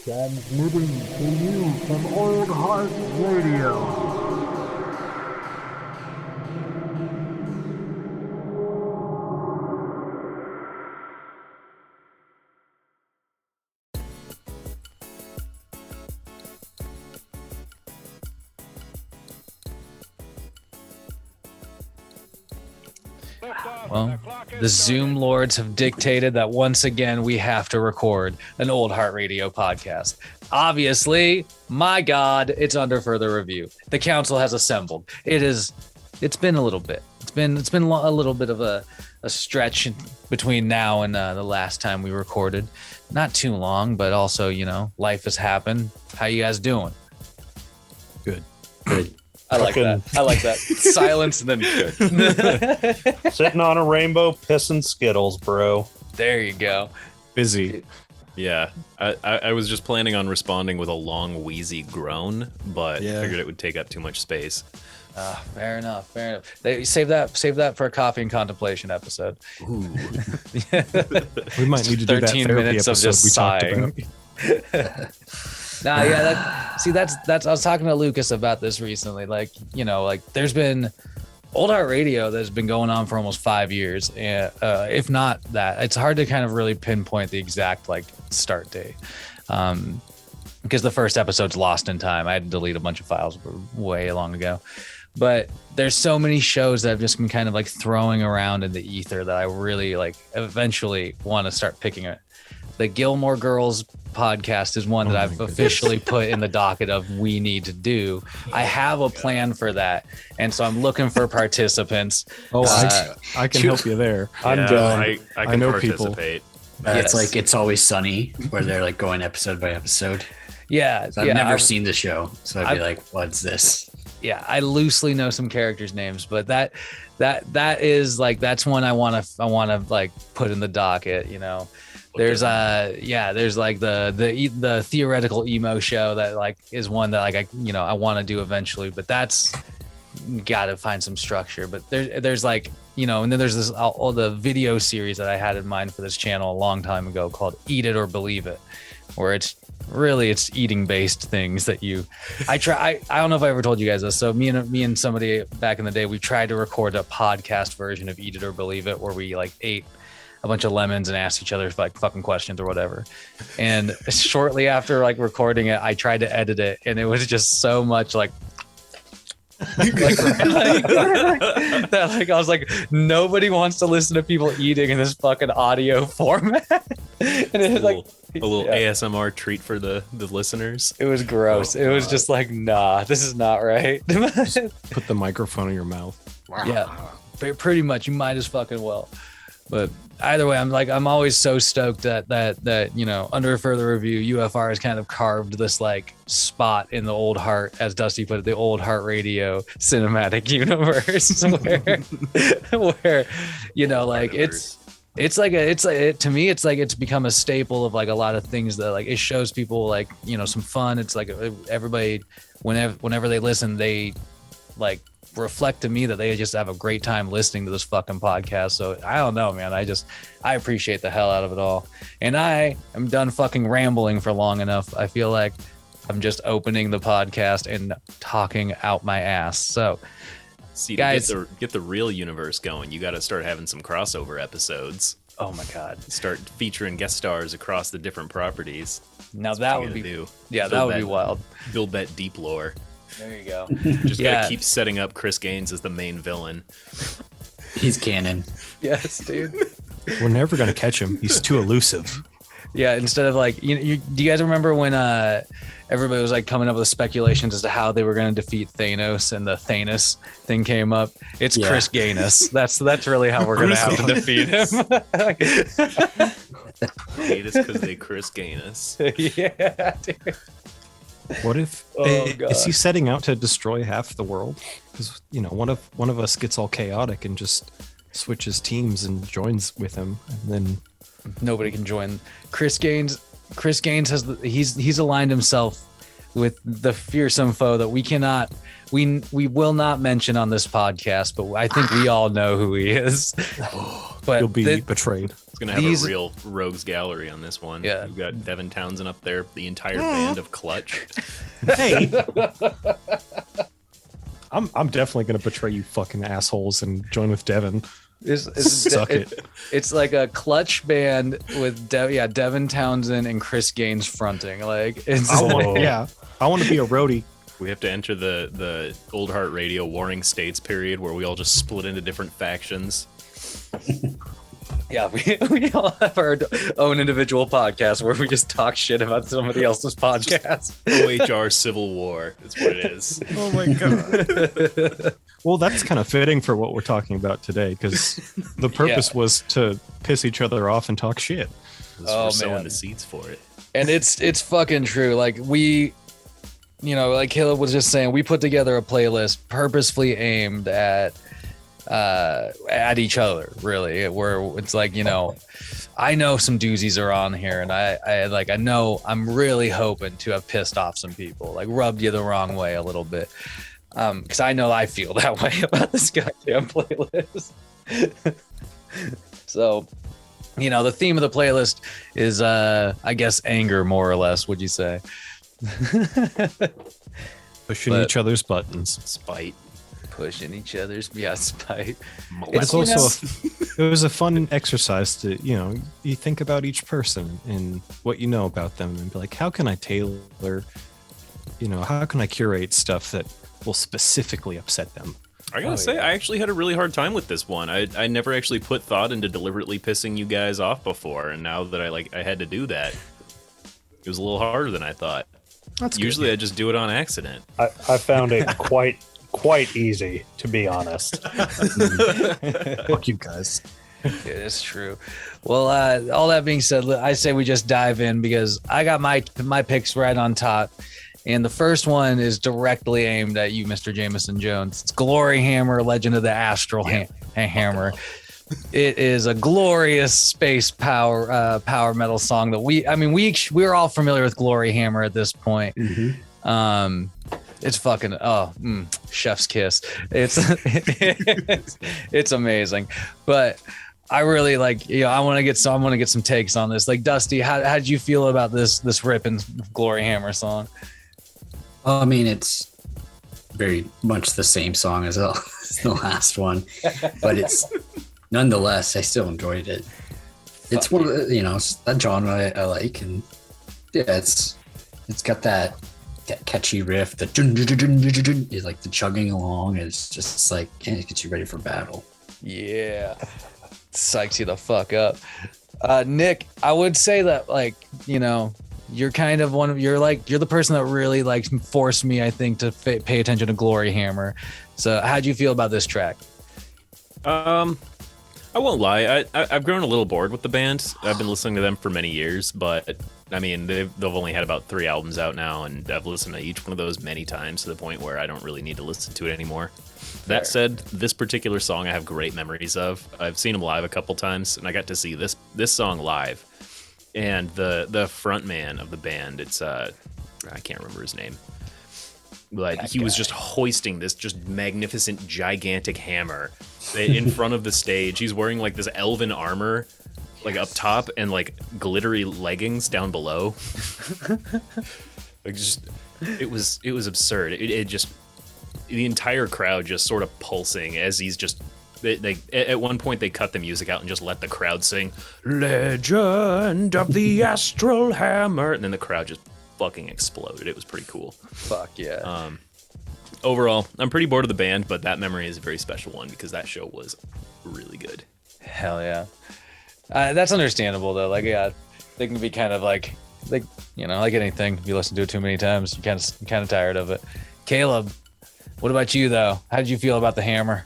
Transmitting to you from Old Heart Radio. Well, the Zoom lords have dictated that once again we have to record an Old Heart Radio podcast. Obviously, my God, it's under further review. The council has assembled. It's been a little bit. It's been a little bit of a stretch between now and the last time we recorded. Not too long, but also, life has happened. How you guys doing? Good. I like that. Silence and then good. Sitting on a rainbow, pissing Skittles, bro. There you go. Busy. Yeah, I was just planning on responding with a long, wheezy groan, but figured it would take up too much space. Fair enough. Save that for a coffee and contemplation episode. Ooh. We might need to do that 13 therapy minutes of episode just we talked sighing. about. That's I was talking to Lucas about this recently. There's been Old Heart Radio that's been going on for almost 5 years, and if not that, it's hard to kind of really pinpoint the exact start date, because the first episode's lost in time. I had to delete a bunch of files way long ago, but there's so many shows that I've just been kind of throwing around in the ether that I really eventually want to start picking it. The Gilmore Girls podcast is one that I've officially put in the docket of we need to do. I have a plan for that, and so I'm looking for participants. I can help you there. I'm done. I can know participate. It's like It's Always Sunny, where they're going episode by episode. Yeah, So I've never seen the show, so I'd be like, "What's this?" Yeah, I loosely know some characters' names, but that is that's one I want to put in the docket. There's there's the theoretical emo show that is one that I want to do eventually, but that's got to find some structure. But there's and then there's this all the video series that I had in mind for this channel a long time ago called Eat It or Believe It, where it's eating based things that I don't know if I ever told you guys this. So me and somebody back in the day, we tried to record a podcast version of Eat It or Believe It, where we ate a bunch of lemons and asked each other fucking questions or whatever. And shortly after recording it, I tried to edit it, and it was just so much I was like, nobody wants to listen to people eating in this fucking audio format. And it was a little ASMR treat for the listeners. It was gross. It was just nah, this is not right. Put the microphone in your mouth. Yeah, pretty much. You might as fucking well. But either way, I'm always so stoked that under further review, UFR has kind of carved this spot in the Old Heart, as Dusty put it, the Old Heart Radio cinematic universe, where to me it's become a staple of a lot of things that it shows people some fun. It's everybody whenever they listen, they reflect to me that they just have a great time listening to this fucking podcast. So I don't know, man. I appreciate the hell out of it all. And I am done fucking rambling for long enough. I feel like I'm just opening the podcast and talking out my ass. So see, guys, to get the real universe going, you got to start having some crossover episodes. Oh my God. Start featuring guest stars across the different properties. Now that would be, that would be wild. Build that deep lore. There you go. Just gotta keep setting up Chris Gaines as the main villain. He's canon. Yes, dude. We're never gonna catch him. He's too elusive. Yeah, instead of do you guys remember when everybody was coming up with speculations as to how they were going to defeat Thanos, and the Thanos thing came up? It's Chris Gaines. That's really how we're going to have to defeat him. Hate us because they Chris Gaines. Yeah, dude. What if is he setting out to destroy half the world? Because one of us gets all chaotic and just switches teams and joins with him, and then nobody can join. Chris Gaines has he's aligned himself with the fearsome foe that we will not mention on this podcast, but I think we all know who he is. But you'll be betrayed. It's gonna have a real rogues gallery on this one. Yeah. We've got Devin Townsend up there, the entire band of Clutch. Hey, I'm definitely gonna betray you fucking assholes and join with Devin. Suck it. It's like a Clutch band with Devin Townsend and Chris Gaines fronting. Like, it's I want to be a roadie. We have to enter the Old Heart Radio Warring States period where we all just split into different factions. Yeah, we all have our own individual podcast where we just talk shit about somebody else's podcast. OHR Civil War is what it is. Oh my god. Well, that's kind of fitting for what we're talking about today, because the purpose was to piss each other off and talk shit. We're sowing the seeds for it. And it's fucking true. Like, we, like Caleb was just saying, we put together a playlist purposefully aimed at each other, really, where it's like, I know some doozies are on here, and I know I'm really hoping to have pissed off some people, like rubbed you the wrong way a little bit, because I know I feel that way about this goddamn playlist. So, the theme of the playlist is I guess anger, more or less, would you say? Pushing each other's buttons. Spite. Pushing each other's spite. It's also it was a fun exercise to you think about each person and what you know about them and be like, how can I tailor, how can I curate stuff that will specifically upset them? I gotta say, I actually had a really hard time with this one. I never actually put thought into deliberately pissing you guys off before, and now that I had to do that, it was a little harder than I thought. That's usually good. I just do it on accident. I found it quite easy, to be honest. Fuck you guys. Yeah, it's true. Well, all that being said, I say we just dive in, because I got my picks right on top. And the first one is directly aimed at you, Mr. Jameson Jones. It's Glory Hammer, Legend of the Astral Hammer. It is a glorious space power metal song that we're all familiar with Glory Hammer at this point. Mm-hmm. It's fucking chef's kiss. It's amazing. But I really I want to get some takes on this. Like, Dusty, how did you feel about this ripping Glory Hammer song? Well, I mean, it's very much the same song as the last one, but it's nonetheless, I still enjoyed it. It's one of the, it's that genre I like, and it's got that catchy riff, the is like the chugging along. It's just like, it gets you ready for battle. Yeah, psychs you the fuck up. Nick, I would say that you're kind of you're the person that really forced me, I think, to pay attention to Glory Hammer. So how'd you feel about this track? I won't lie. I've grown a little bored with the band. I've been listening to them for many years, but I mean, they've only had about 3 albums out now, and I've listened to each one of those many times to the point where I don't really need to listen to it anymore. Fair. That said, this particular song I have great memories of. I've seen them live a couple times, and I got to see this song live. And the front man of the band, it's I can't remember his name, but he was just hoisting this just magnificent, gigantic hammer in front of the stage. He's wearing this elven armor, up top, and glittery leggings down below. It was absurd. It just, the entire crowd just sort of pulsing as he's just. They at one point they cut the music out and just let the crowd sing "Legend of the Astral Hammer," and then the crowd just fucking exploded. It was pretty cool. Fuck yeah. Overall, I'm pretty bored of the band, but that memory is a very special one because that show was really good. Hell yeah. That's understandable though. They can be kind of like anything. If you listen to it too many times, you're kind of tired of it. Caleb, what about you though? How did you feel about the hammer?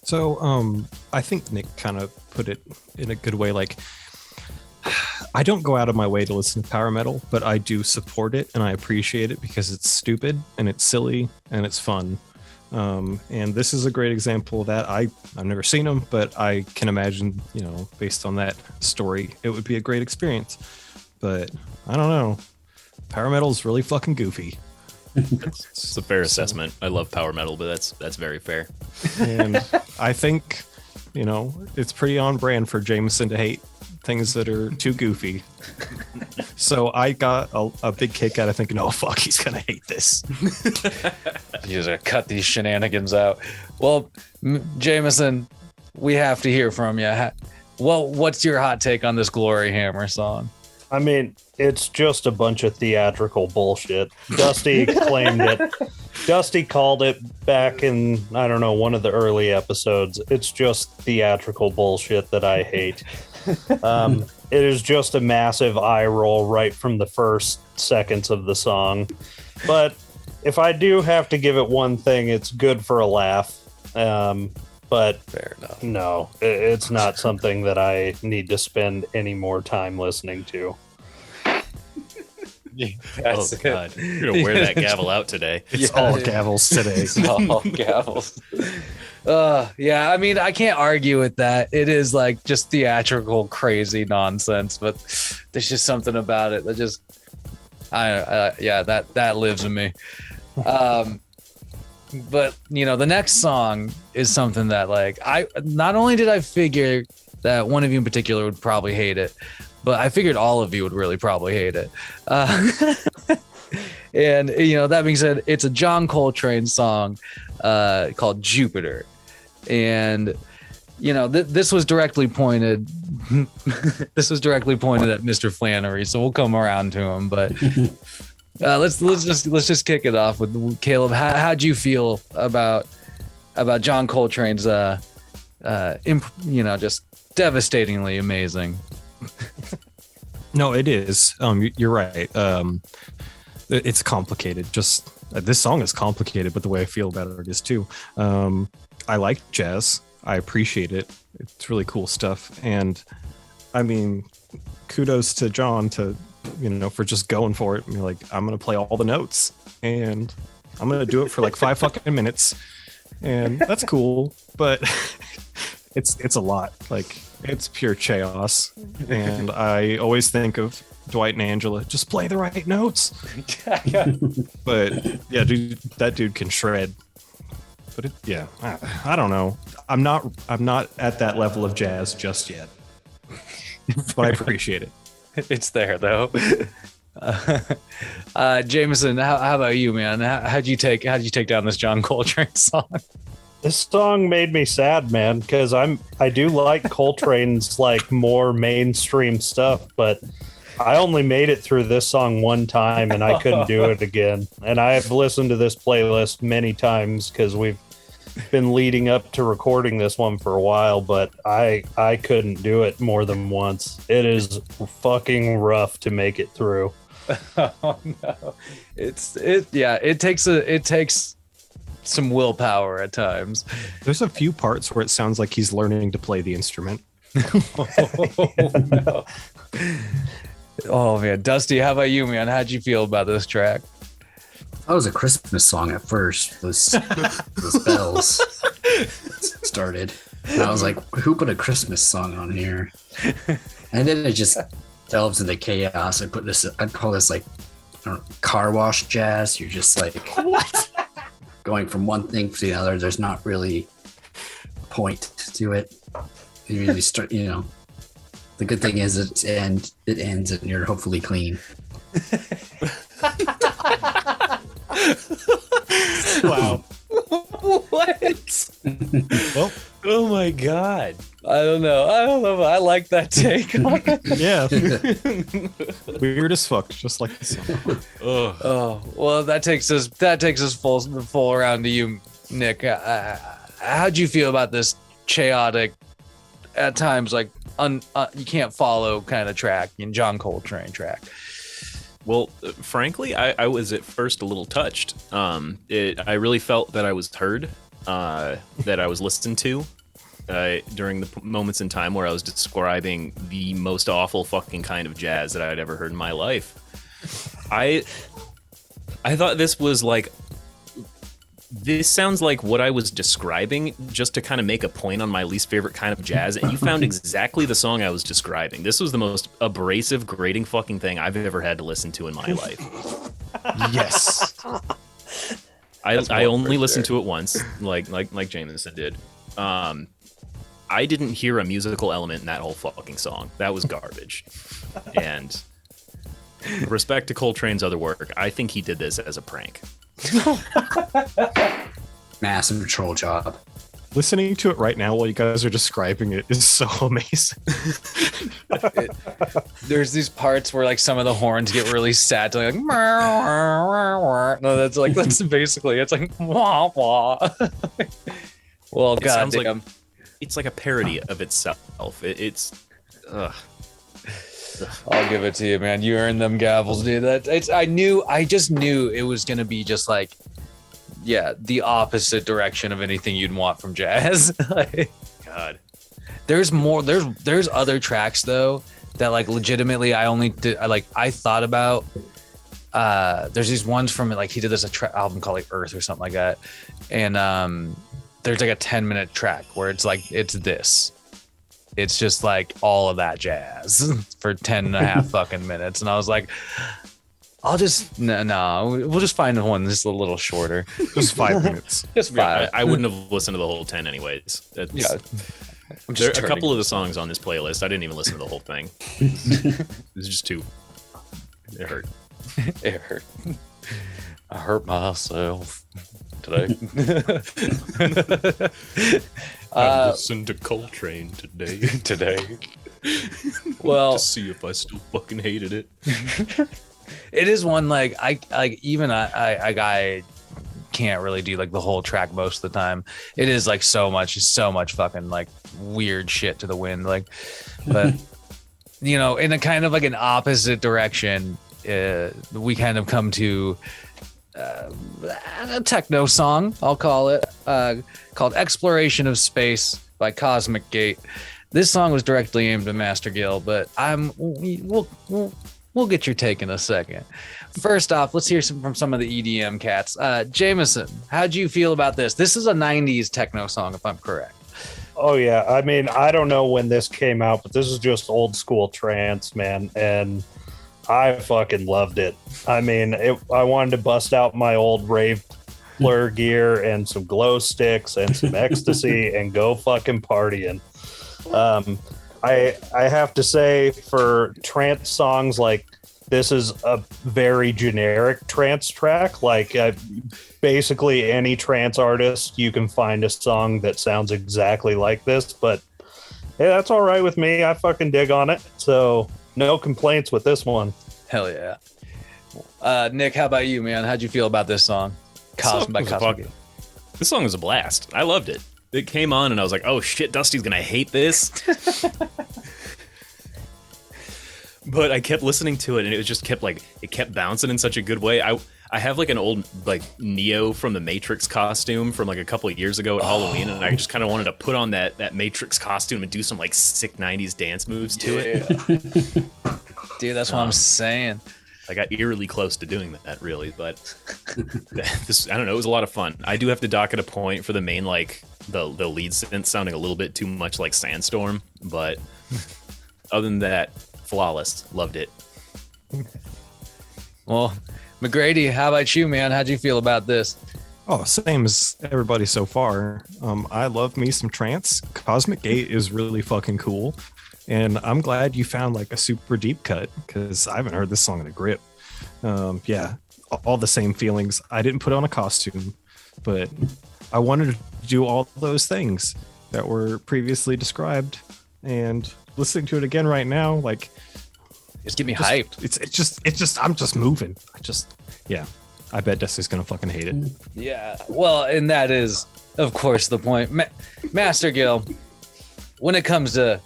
So, I think Nick kind of put it in a good way. I don't go out of my way to listen to power metal, but I do support it and I appreciate it because it's stupid and it's silly and it's fun. And this is a great example of that. I've never seen them, but I can imagine, based on that story, it would be a great experience. But I don't know. Power metal is really fucking goofy. It's a fair assessment. I love power metal, but that's very fair. And I think, it's pretty on brand for Jameson to hate things that are too goofy. So I got a big kick out of thinking, oh fuck, he's gonna hate this. You just gotta cut these shenanigans out. Well, Jameson, we have to hear from you. Well, what's your hot take on this Glory Hammer song? I mean, it's just a bunch of theatrical bullshit. Dusty claimed it. Dusty called it back in, I don't know, one of the early episodes. It's just theatrical bullshit that I hate. It is just a massive eye roll right from the first seconds of the song. But if I do have to give it one thing, it's good for a laugh. But Fair enough. no, it's not something that I need to spend any more time listening to. Oh God, you're gonna wear that gavel out today. It's all gavels today. It's all gavels. Yeah, I mean, I can't argue with that. It is like just theatrical, crazy nonsense, but there's just something about it that just, that lives in me. But you know, the next song is something that like not only did I figure that one of you in particular would probably hate it, but I figured all of you would really probably hate it. And you know, that being said, it's a John Coltrane song called Jupiter, and you know, this was directly pointed. This was directly pointed at Mr. Flannery, so we'll come around to him, but. Let's just kick it off with Caleb. How'd you feel about John Coltrane's just devastatingly amazing? No, it is. You're right. It's complicated. Just this song is complicated, but the way I feel about it is too. I like jazz. I appreciate it. It's really cool stuff. And I mean, kudos to John for just going for it. And you're like, I'm gonna play all the notes and I'm gonna do it for like 5 fucking minutes, and that's cool. But it's a lot. Like, it's pure chaos. And I always think of Dwight and Angela, just play the right notes. But yeah, dude, that dude can shred. But I don't know. I'm not at that level of jazz just yet. But I appreciate it. It's there though. Jameson, how about you, man? How'd you take down this John Coltrane song? This song made me sad, man, because I do like Coltrane's like more mainstream stuff, but I only made it through this song one time and I couldn't do it again. And I've listened to this playlist many times because we've been leading up to recording this one for a while, but I couldn't do it more than once. It is fucking rough to make it through. Oh no. It takes some willpower at times. There's a few parts where it sounds like he's learning to play the instrument. No. Oh man, Dusty, how about you, man? How'd you feel about this track? That was a Christmas song at first. Those bells started. And I was like, who put a Christmas song on here? And then it just delves into chaos. I'd call this like, I don't know, car wash jazz. You're just like, what? Going from one thing to the other. There's not really a point to it. You really start, the good thing is it ends and you're hopefully clean. Wow. What? Well, Oh my God. I don't know if I like that take on it. yeah. Weird as fuck, just like the song. Oh, well, that takes us full around to you, Nick. How'd you feel about this chaotic, at times like you can't follow kind of track in John Coltrane track? Well, frankly, I was at first a little touched. I really felt that I was heard, that I was listened to during the moments in time where I was describing the most awful fucking kind of jazz that I'd ever heard in my life. I thought this was like, this sounds like what I was describing just to kind of make a point on my least favorite kind of jazz, and you found exactly the song I was describing. This was the most abrasive, grating fucking thing I've ever had to listen to in my life. Yes. I only listened to it once, like Jameson did. I didn't hear a musical element in that whole fucking song. That was garbage. And respect to Coltrane's other work, I think he did this as a prank. Massive troll job. Listening to it right now while you guys are describing it is so amazing. There's these parts where like some of the horns get really sad to like no, that's basically it's like wah wah. Well, It god sounds damn. It's like a parody of itself. It's I'll give it to you, man. You earned them gavels, dude. I just knew it was gonna be just like, yeah, the opposite direction of anything you'd want from jazz. Like, God. there's more. There's other tracks though that like legitimately I thought about. There's these ones from like he did this album called like Earth or something like that, and there's like a 10-minute track where it's like it's this. It's just like all of that jazz for 10 and a half fucking minutes. And I was like, I'll just, no, we'll just find one that's a little shorter. Just 5 minutes. Just Yeah, five. I wouldn't have listened to the whole 10 anyways. Yeah. I'm There just are a couple turning- of the songs on this playlist. I didn't even listen to the whole thing. It was just too. It hurt. It hurt. I hurt myself today. I listened to Coltrane today Today. Well, to see if I still fucking hated it. it is one like I can't really do like the whole track most of the time. It is like so much fucking like weird shit to the wind, like, but you know, in a kind of like an opposite direction, we kind of come to a techno song, I'll call it, called Exploration of Space by Cosmic Gate. This song was directly aimed at Master Gil, but we'll get your take in a second. First off, let's hear from some of the EDM cats. Jameson, how'd you feel about this? This is a 90s techno song, if I'm correct. Oh yeah, I mean, I don't know when this came out, but this is just old school trance, man, and I fucking loved it. I mean, I wanted to bust out my old rave blur gear and some glow sticks and some ecstasy and go fucking partying. I have to say, for trance songs, like, this is a very generic trance track. Like, basically any trance artist, you can find a song that sounds exactly like this, but hey, that's all right with me. I fucking dig on it. So no complaints with this one. Hell yeah. Nick, how about you, man? How'd you feel about this song? By Cosmic Gate. This song was a blast. I loved it. It came on and I was like, oh shit, Dusty's gonna hate this. But I kept listening to it and it just kept bouncing in such a good way. I have like an old like Neo from the Matrix costume from like a couple of years ago at Halloween, and I just kind of wanted to put on that Matrix costume and do some like sick 90s dance moves to it. Dude, that's what I'm saying. I got eerily close to doing that, really, but this, I don't know, it was a lot of fun. I do have to dock at a point for the main, like, the lead synth sounding a little bit too much like Sandstorm, but other than that, flawless. Loved it. Well, McGrady, how about you, man? How'd you feel about this? Oh, same as everybody so far. I love me some trance. Cosmic Gate is really fucking cool. And I'm glad you found like a super deep cut, because I haven't heard this song in a grip. Yeah, all the same feelings. I didn't put on a costume, but I wanted to do all those things that were previously described. And listening to it again right now, like, Just get me hyped. It's just I'm just moving. Yeah. I bet Dusty's gonna fucking hate it. Yeah. Well, and that is, of course, the point. Master Gil, when it comes to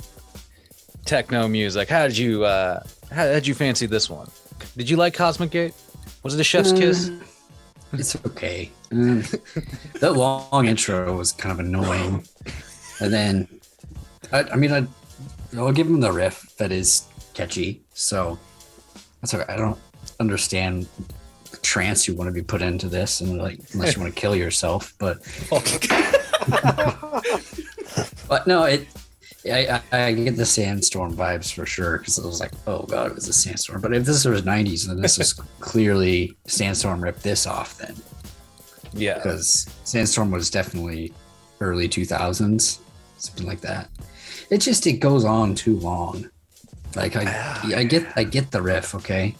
techno music, how'd you fancy this one? Did you like Cosmic Gate? Was it a chef's kiss? It's okay. That long intro was kind of annoying, and then I'll give him the riff that is catchy. So that's okay. I don't understand the trance you want to be put into this, and like unless you want to kill yourself, but but no, I get the Sandstorm vibes for sure, because it was like, oh god, it was a Sandstorm. But if this was 90s, then this is clearly Sandstorm ripped this off then. Yeah. Because Sandstorm was definitely early 2000s. something like that. It goes on too long. Like I get the riff, okay,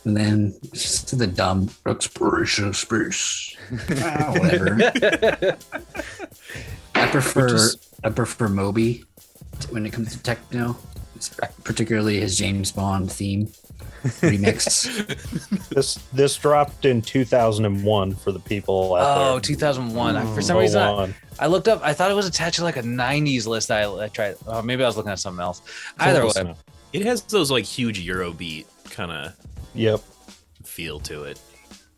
and then just to the dumb exploration of space, whatever. I prefer Moby when it comes to techno, particularly his James Bond theme remix. This dropped in 2001 for the people out there. 2001. For some reason, I looked up. I thought it was attached to like a 90s list. I tried. Maybe I was looking at something else. Either way, it has those like huge Eurobeat kind of feel to it.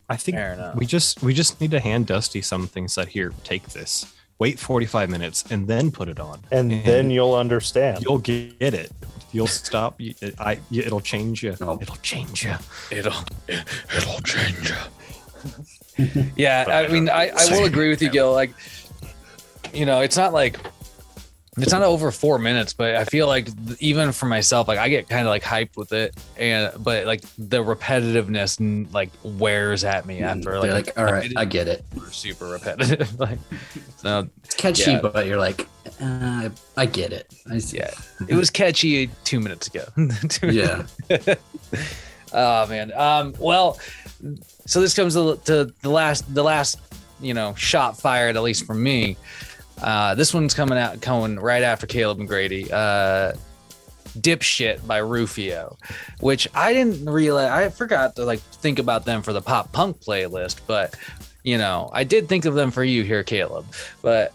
I think we just need to hand Dusty some things that here, take this. Wait 45 minutes and then put it on. And then you'll understand. You'll get it. You'll stop. It'll change you. No. It'll change you. It'll change you. Yeah, I mean, I will agree with you, Gil. Like, you know, it's not over 4 minutes, but I feel like even for myself, like I get kind of like hyped with it, but like the repetitiveness like wears at me after. Like all right, I get it. Super repetitive. Like, so it's catchy, but you're like, I get it. It was catchy 2 minutes ago. Yeah. Oh man. Well, so this comes to the last, you know, shot fired, at least from me. This one's coming right after Caleb and Grady. Dipshit by Rufio, which I didn't realize. I forgot to like think about them for the pop punk playlist, but you know, I did think of them for you here, Caleb. But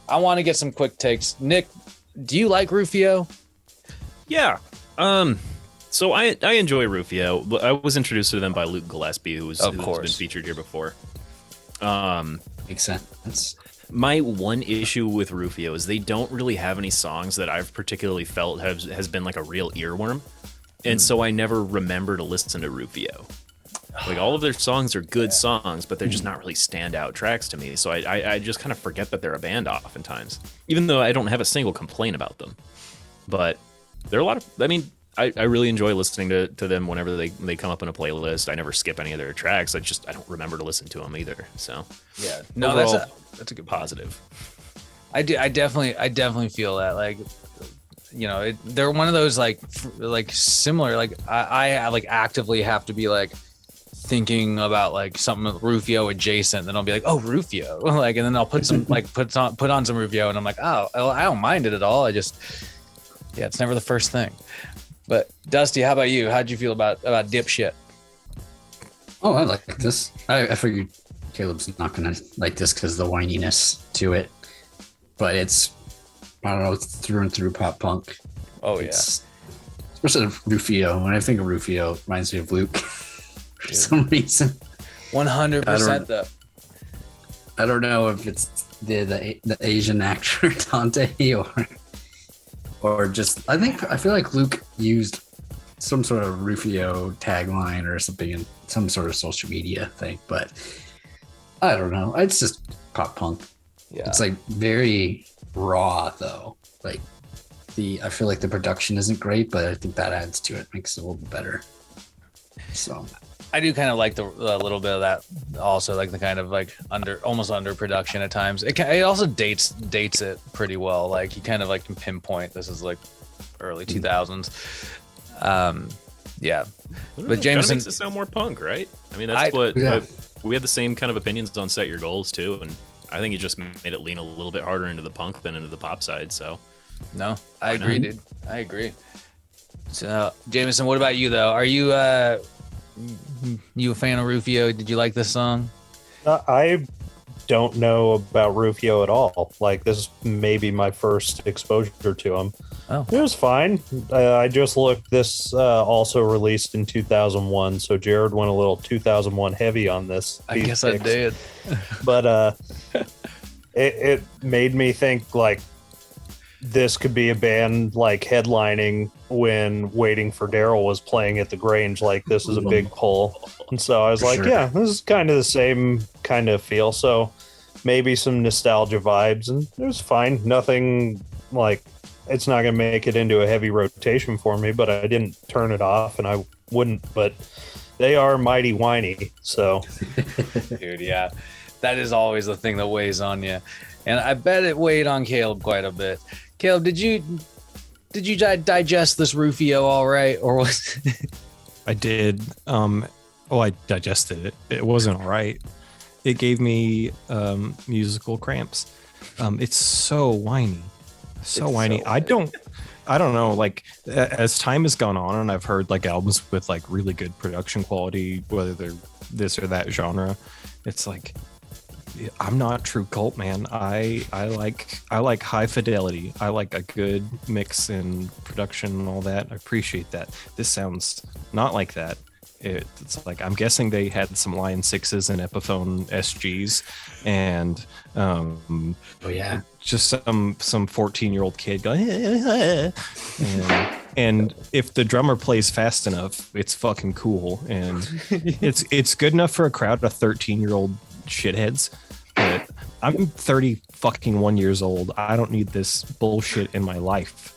I want to get some quick takes. Nick, do you like Rufio? Yeah. So I enjoy Rufio. I was introduced to them by Luke Gillespie, who's been featured here before. Makes sense. My one issue with Rufio is they don't really have any songs that I've particularly felt has been like a real earworm. And so I never remember to listen to Rufio. Like all of their songs are good songs, but they're just not really standout tracks to me. So I just kind of forget that they're a band oftentimes, even though I don't have a single complaint about them. But there are a lot of, I mean, I really enjoy listening to them whenever they come up in a playlist. I never skip any of their tracks. I don't remember to listen to them either. So yeah, no, overall, that's a good positive. I definitely feel that, like, you know, they're one of those like similar, like I like actively have to be like thinking about like something Rufio adjacent, then I'll be like, oh, Rufio, like, and then I'll put some like put on some Rufio, and I'm like, oh, I don't mind it at all. It's never the first thing. But Dusty, how about you? How'd you feel about Dipshit? Oh, I like this. I figured Caleb's not gonna like this because of the whininess to it, but it's, I don't know, it's through and through pop punk. Oh especially Rufio. When I think of Rufio, it reminds me of Luke for some reason. 100% though. I don't know if it's the Asian actor Dante or just, I feel like Luke used some sort of Rufio tagline or something in some sort of social media thing, but I don't know. It's just pop punk. Yeah. It's like very raw though. Like I feel like the production isn't great, but I think that adds to it, makes it a little bit better. So I do kind of like a little bit of that also, like the kind of like almost under production at times. It also dates it pretty well. Like you kind of like can pinpoint this is like early 2000s. Yeah, but Jameson makes it sound more punk, right? I mean, that's we had the same kind of opinions on Set Your Goals too, and I think it just made it lean a little bit harder into the punk than into the pop side. So no, I agree, dude. I agree. So Jameson, what about you though? Are you a fan of Rufio? Did you like this song? I don't know about Rufio at all. Like, this is maybe my first exposure to him. Oh, it was fine. I just looked. This also released in 2001, so Jared went a little 2001 heavy on this. I guess I did. But it made me think like this could be a band like headlining when Waiting for Daryl was playing at the Grange. Like, this is a big pull. And so I was like, yeah, this is kind of the same kind of feel. So maybe some nostalgia vibes, and it was fine. Nothing like, it's not going to make it into a heavy rotation for me, but I didn't turn it off, and I wouldn't. But they are mighty whiny. So, dude, yeah. that is always the thing that weighs on you, and I bet it weighed on Caleb quite a bit. Caleb, did you digest this Rufio all right, or was? I did. I digested it. It wasn't all right. It gave me musical cramps. It's so whiny. So whiny. I don't know, like as time has gone on and I've heard like albums with like really good production quality, whether they're this or that genre, it's like I'm not true cult, man. I like high fidelity. I like a good mix in production and all that. I appreciate that. This sounds not like that. It's like I'm guessing they had some Lion 6s and Epiphone SGs, and just some 14-year-old kid going, and if the drummer plays fast enough, it's fucking cool, and it's good enough for a crowd of 13-year-old shitheads. But I'm 30 fucking 1 years old. I don't need this bullshit in my life.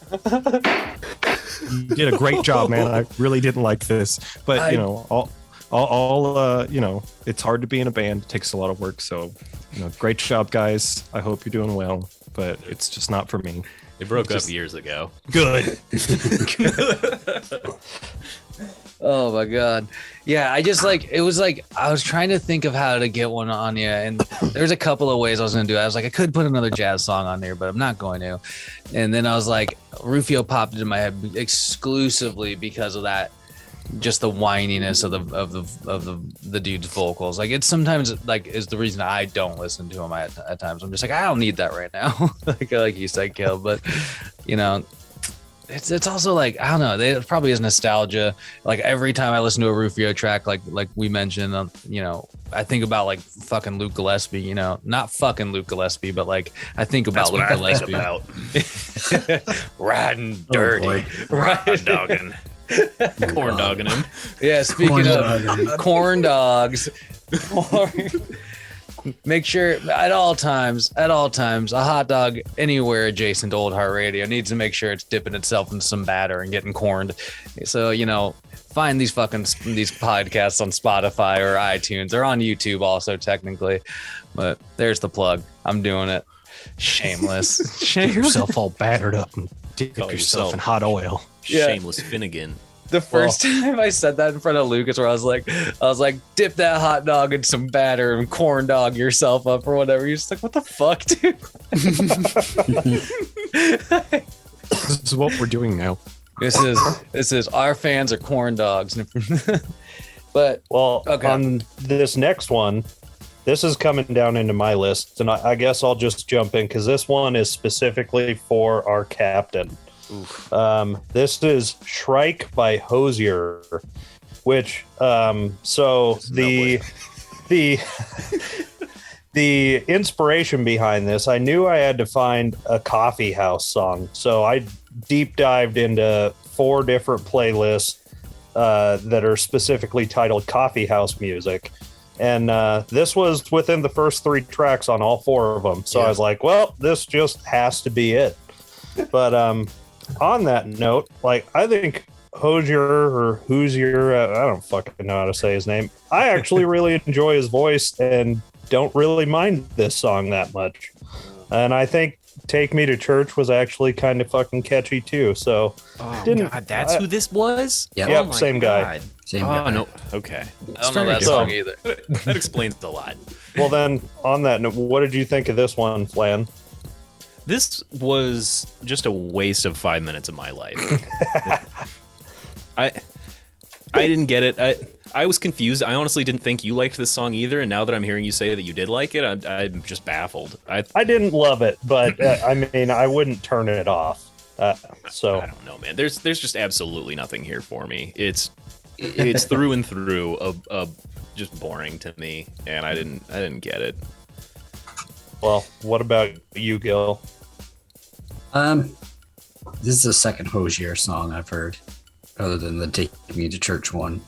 You did a great job, man. I really didn't like this, but it's hard to be in a band. It takes a lot of work. So, great job, guys. I hope you're doing well, but it's just not for me. They broke up years ago. Good. Oh my god. Yeah, I just it was like I was trying to think of how to get one on you, and there's a couple of ways I was gonna do it. I was like, I could put another jazz song on there, but I'm not going to. And then I was like, Rufio popped into my head exclusively because of that, just the whininess of the dude's vocals. Like it's sometimes like is the reason I don't listen to him at times. I'm just like, I don't need that right now. like you said, Gil, but It's also like, I don't know, it probably is nostalgia. Like every time I listen to a Rufio track, like we mentioned, I think about like fucking Luke Gillespie, not fucking Luke Gillespie, but like I think about Luke Gillespie. Riding dirty, riding dogging, Corn dogging him. Yeah, speaking of corn dogs. Make sure at all times, a hot dog anywhere adjacent to Old Heart Radio needs to make sure it's dipping itself in some batter and getting corned. So, find these podcasts on Spotify or iTunes or on YouTube also technically. But there's the plug. I'm doing it. Shameless. Get yourself all battered up and dip yourself in hot oil. Yeah. Shameless Finnegan. The first time I said that in front of Lucas, where I was like, dip that hot dog in some batter and corn dog yourself up or whatever. You're just like, what the fuck, dude? This is what we're doing now. This is our fans are corn dogs. But okay. On this next one, this is coming down into my list, and I guess I'll just jump in because this one is specifically for our captain. This is Shrike by Hozier, which the inspiration behind this, I knew I had to find a coffee house song, so I deep dived into 4 different playlists that are specifically titled coffee house music, and this was within the first 3 tracks on all 4 of them, so I was like, well, this just has to be it. But on that note, I think Hozier, I don't fucking know how to say his name. I actually really enjoy his voice and don't really mind this song that much. And I think Take Me to Church was actually kind of fucking catchy too. So, that's who this was? Yep. Yep, same guy. Same guy. No. Okay. I don't know that song either. That explains a lot. Well, then, on that note, what did you think of this one, Flan? This was just a waste of 5 minutes of my life. I didn't get it. I was confused. I honestly didn't think you liked this song either. And now that I'm hearing you say that you did like it, I'm just baffled. I didn't love it, but I wouldn't turn it off. So I don't know, man. There's just absolutely nothing here for me. It's through and through just boring to me, and I didn't get it. Well, what about you, Gil? This is the second Hozier song I've heard, other than the Take Me to Church one.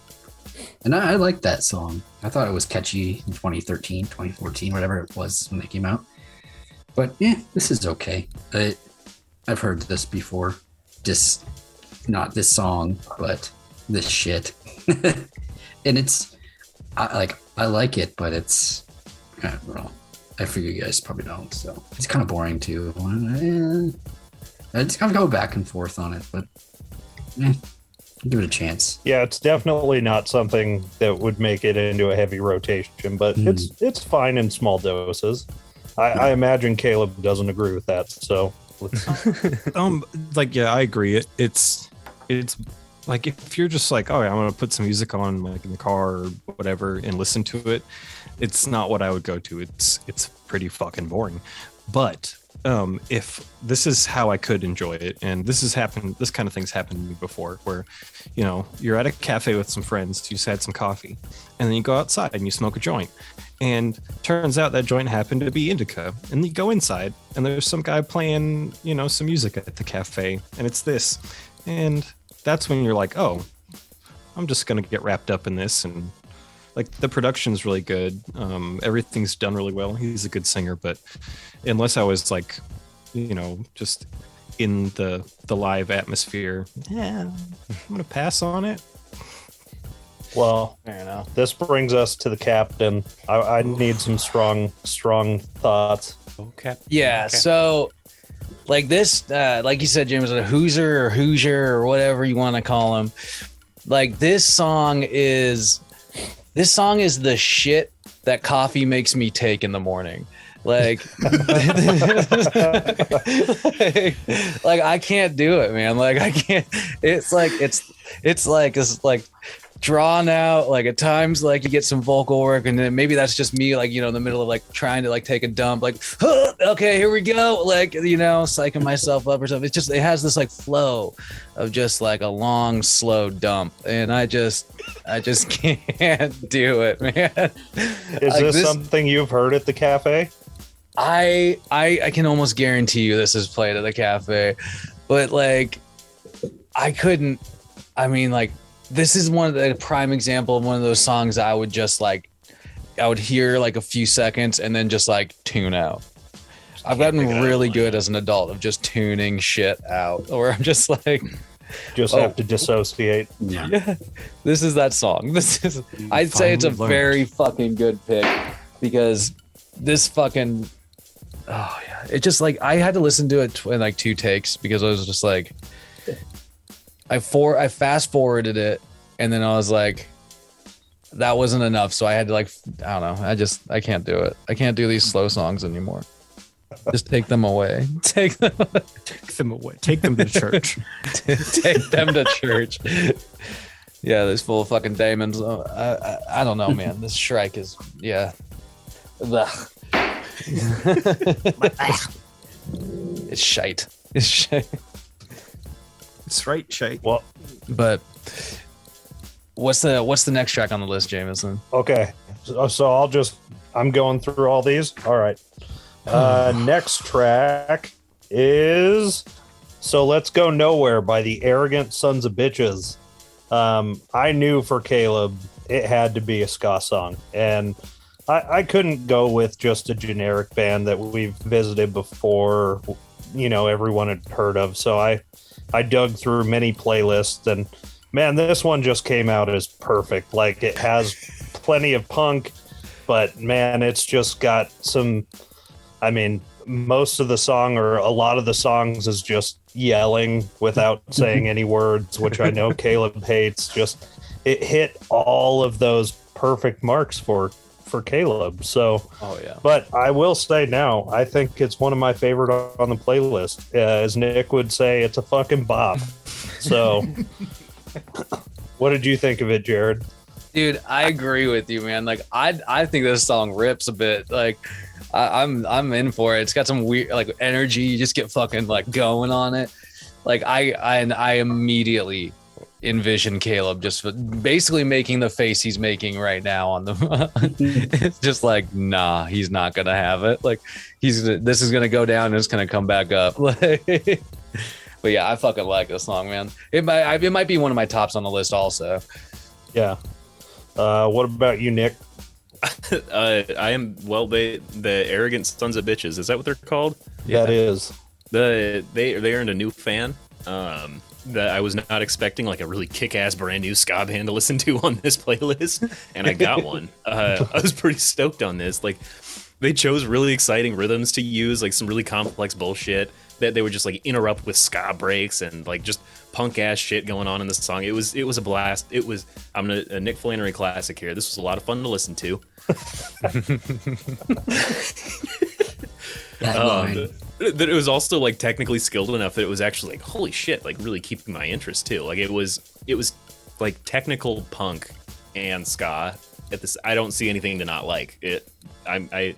And I like that song. I thought it was catchy in 2013, 2014, whatever it was when they came out. But yeah, this is okay. I've heard this before. Just not this song, but this shit. And I like it, but it's I figure you guys probably don't. So it's kind of boring too. I'll go back and forth on it, but give it a chance. Yeah, it's definitely not something that would make it into a heavy rotation, but it's fine in small doses. I imagine Caleb doesn't agree with that, so I agree. It's like if you're just like, oh, I'm gonna put some music on like in the car or whatever and listen to it, it's not what I would go to. It's pretty fucking boring. But if this is how I could enjoy it, and this kind of thing's happened to me before, where you're at a cafe with some friends, you just had some coffee, and then you go outside and you smoke a joint, and turns out that joint happened to be indica, and you go inside and there's some guy playing some music at the cafe, and it's this, and that's when you're like, oh, I'm just gonna get wrapped up in this. And like the production's really good, everything's done really well. He's a good singer, but unless I was like just in the live atmosphere, I'm gonna pass on it. Well, this brings us to the captain. I need some strong thoughts. Okay. Yeah. Okay. So, like this, like you said, James, a Hozier or whatever you want to call him. Like this song is the shit that coffee makes me take in the morning. Like, like I can't do it, man. Like I can't. It's like drawn out. Like at times, like you get some vocal work, and then maybe that's just me, like in the middle of like trying to like take a dump. Like, okay, here we go. Like psyching myself up or something. It has this like flow of just like a long, slow dump, and I just can't do it, man. Is this something you've heard at the cafe? I can almost guarantee you this is played at the cafe, but like I couldn't. I mean, like this is one of the prime example of one of those songs I would just like. I would hear like a few seconds and then just like tune out. I've gotten really good as an adult of just tuning shit out, or I'm just like. Have to dissociate. Yeah. This is that song. I'd say it's a very fucking good pick because this fucking. Oh yeah, it just like I had to listen to it in like 2 takes because I was just like, I fast forwarded it and then I was like, that wasn't enough, so I had to like I don't know, I can't do it. I can't do these slow songs anymore. Just take them away. Take them away. Take them to church. Take them to church. Yeah, this full of fucking demons. I don't know, man. This Shrike is It's shite. It's shite. It's right, shite. Well, but what's the next track on the list, Jameson? okay. So I'm going through all these. All right. Next track is So Let's Go Nowhere by the Arrogant Sons of Bitches. I knew for Caleb it had to be a ska song, and I couldn't go with just a generic band that we've visited before, everyone had heard of. So I dug through many playlists, and man, this one just came out as perfect. Like it has plenty of punk, but man, it's just got some, most of the song or a lot of the songs is just yelling without saying any words, which I know Caleb hates. Just it hit all of those perfect marks for Caleb. So, but I will say now, I think it's one of my favorite on the playlist. As Nick would say, it's a fucking bop. So, what did you think of it, Jared? Dude, I agree with you, man. Like, I think this song rips a bit. Like, I'm in for it. It's got some weird like energy. You just get fucking like going on it. Like, I immediately envision Caleb just basically making the face he's making right now on the it's just like, nah, he's not gonna have it. Like this is gonna go down and it's gonna come back up. But yeah, I fucking like this song, man. It might be one of my tops on the list also. Yeah. What about you, Nick? I am the Arrogant Sons of Bitches. Is that what they're called? Yeah, it is. They earned a new fan. that I was not expecting like a really kick-ass brand new ska band to listen to on this playlist, and I got one. I was pretty stoked on this. Like, they chose really exciting rhythms to use, like some really complex bullshit that they would just like interrupt with ska breaks and like just punk ass shit going on in this song. It was a blast. I'm a Nick Flannery classic here. This was a lot of fun to listen to. That it was also like technically skilled enough that it was actually like, holy shit, like really keeping my interest too. Like it was like technical punk and ska at this. I don't see anything to not like it. I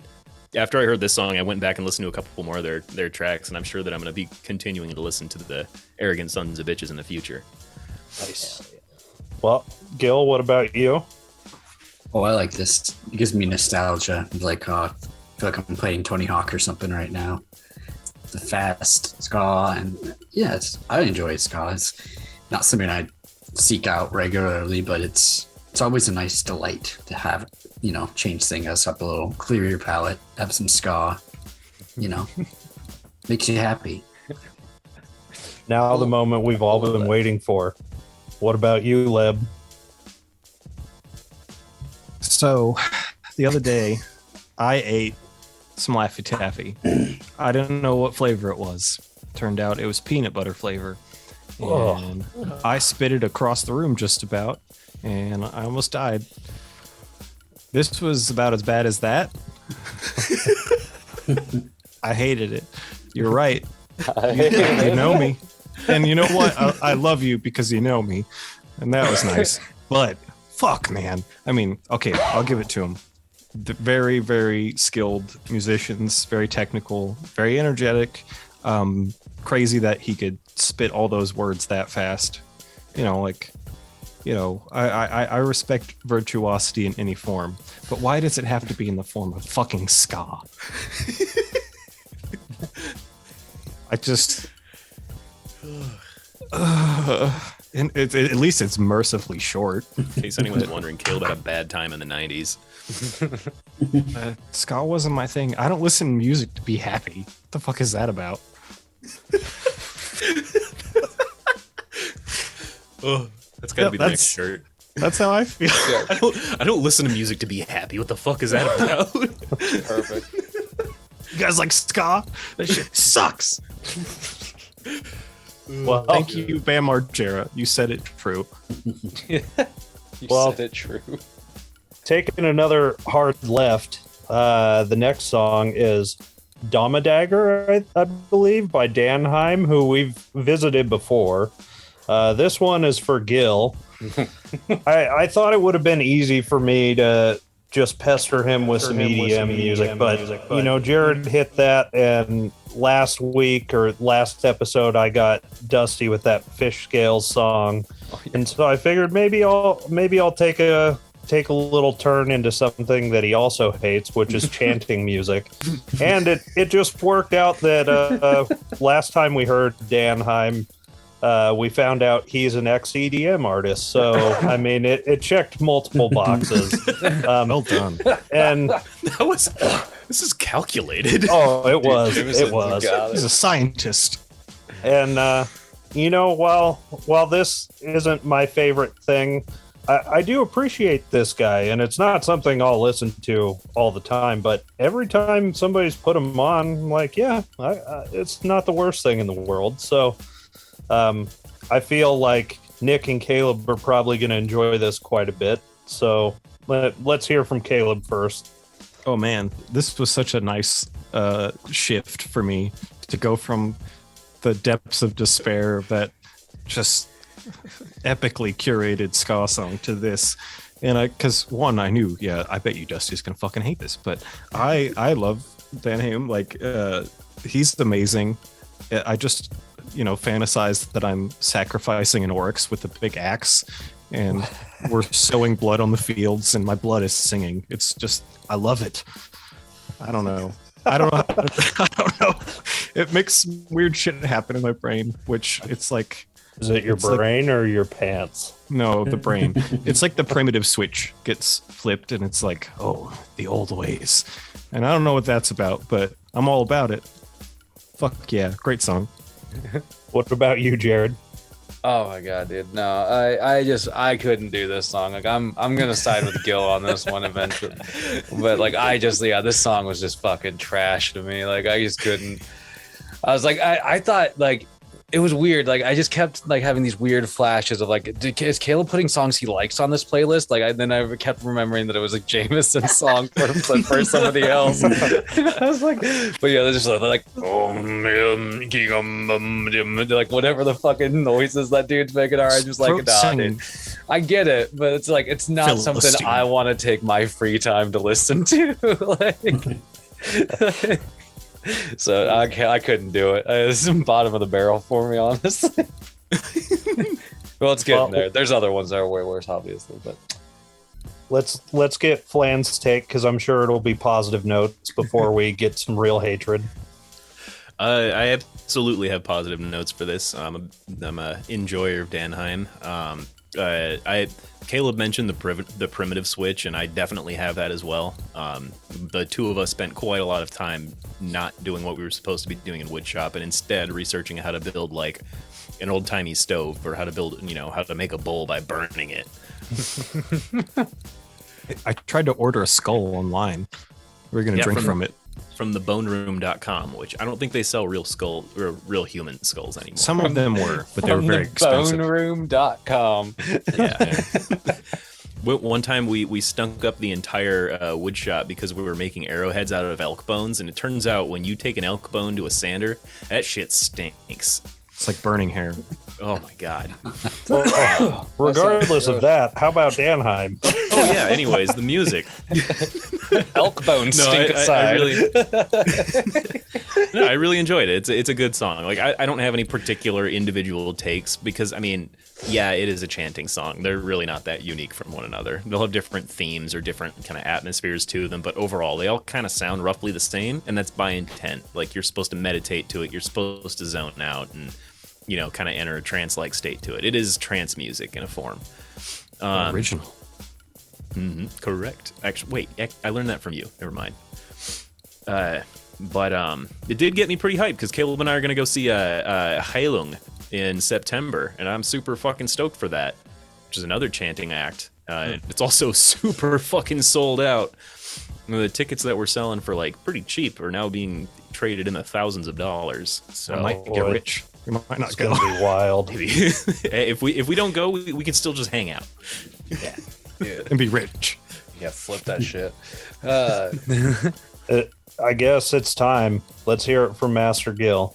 after I heard this song, I went back and listened to a couple more of their tracks, and I'm sure that I'm going to be continuing to listen to the Arrogant Sons of Bitches in the future. Nice. Well, Gil, what about you? Oh, I like this. It gives me nostalgia. Like, I feel like I'm playing Tony Hawk or something right now. The fast ska, and yeah, I enjoy ska. It's not something I seek out regularly, but it's always a nice delight to have, change things up a little, clear your palate, have some ska, makes you happy. Now the moment we've all been waiting for. What about you, Leb? So, the other day, I ate some Laffy Taffy. I didn't know what flavor it was. Turned out it was peanut butter flavor. And I spit it across the room just about, and I almost died. This was about as bad as that. I hated it. You're right. You know me. And you know what? I love you because you know me. And that was nice. But fuck, man. I mean, okay, I'll give it to him. Very, very skilled musicians, very technical, very energetic. Crazy that he could spit all those words that fast. I respect virtuosity in any form, but why does it have to be in the form of fucking ska? I just... and at least it's mercifully short. In case anyone's wondering, Caleb had a bad time in the 90s. Ska wasn't my thing. I don't listen to music to be happy. What the fuck is that about? Oh, that's gotta be the next shirt. That's how I feel. I don't listen to music to be happy. What the fuck is that about? Perfect. You guys like ska? That shit sucks. Well, thank you, Bam Margera. You said it true. You Well, said it true. taking another hard left, the next song is Dagger, I believe, by Danheim, who we've visited before. This one is for Gil. I thought it would have been easy for me to just pester him with some EDM music, but Jared hit that, and last week or last episode I got Dusty with that Fish Scales song, and so I figured maybe I'll take a little turn into something that he also hates, which is chanting music. And it just worked out that last time we heard Danheim, we found out he's an ex-EDM artist. So, I mean, it checked multiple boxes. Well done. And This is calculated. oh, it was. It was. He's a scientist. And, while this isn't my favorite thing, I do appreciate this guy, and it's not something I'll listen to all the time, but every time somebody's put him on, I'm like, yeah, it's not the worst thing in the world. So I feel like Nick and Caleb are probably going to enjoy this quite a bit. So let's hear from Caleb first. Oh man, this was such a nice shift for me to go from the depths of despair of that just epically curated ska song to this. And because I knew, I bet you Dusty's gonna fucking hate this, but I love Danheim. Like he's amazing. I just fantasize that I'm sacrificing an oryx with a big axe, and we're sowing blood on the fields, and my blood is singing. It's just, I love it. I don't know. I don't know. It makes weird shit happen in my brain, which it's like. Is it your brain or your pants? No, the brain. It's like the primitive switch gets flipped, and it's like, oh, the old ways. And I don't know what that's about, but I'm all about it. Fuck yeah, great song. What about you, Jared? Oh my god, dude. No, I couldn't do this song. Like I'm gonna side with Gil on this one eventually. But like this song was just fucking trash to me. Like I just couldn't. I was like, I thought like it was weird. Like I just kept like having these weird flashes of like, is Caleb putting songs he likes on this playlist? Like then I kept remembering that it was a Jameson song for somebody else. And I was like, but yeah, they're just like like whatever the fucking noises that dude's making are. I just like, nah, dude. I get it, but it's like it's not something I want to take my free time to listen to. Like, so I couldn't do it. This is bottom of the barrel for me, honestly. Well, it's getting there. There's other ones that are way worse, obviously, but let's get Flan's take, because I'm sure it'll be positive notes before we get some real hatred. I absolutely have positive notes for this. I'm a enjoyer of Danheim. Caleb mentioned the primitive switch, and I definitely have that as well. The two of us spent quite a lot of time not doing what we were supposed to be doing in woodshop, and instead researching how to build like an old-timey stove, or how to build, how to make a bowl by burning it. I tried to order a skull online. We were going to drink from it. From theboneroom.com, which I don't think they sell real skull or real human skulls anymore. Some of them were, but they were very expensive. Boneroom.com. Yeah. One time we stunk up the entire wood shop because we were making arrowheads out of elk bones, and it turns out when you take an elk bone to a sander, that shit stinks. It's like burning hair. Oh my god. Regardless of that, how about Danheim? Oh yeah, anyways, the music. Elk bones stink aside. I really enjoyed it. It's a good song. Like I don't have any particular individual takes, because I mean, yeah, it is a chanting song. They're really not that unique from one another. They'll have different themes or different kind of atmospheres to them, but overall they all kind of sound roughly the same, and that's by intent. Like you're supposed to meditate to it, you're supposed to zone out and kind of enter a trance-like state to it. It is trance music in a form. Original. Mm-hmm, correct. Actually, wait, I learned that from you. Never mind. But it did get me pretty hyped, because Caleb and I are going to go see Heilung in September, and I'm super fucking stoked for that, which is another chanting act. It's also super fucking sold out. The tickets that we're selling for like pretty cheap are now being traded in the thousands of dollars. So I might get rich. We might not go. It's gonna be wild. If we don't go, we can still just hang out. Yeah. And be rich. Yeah, flip that shit. I guess it's time. Let's hear it from Master Gil.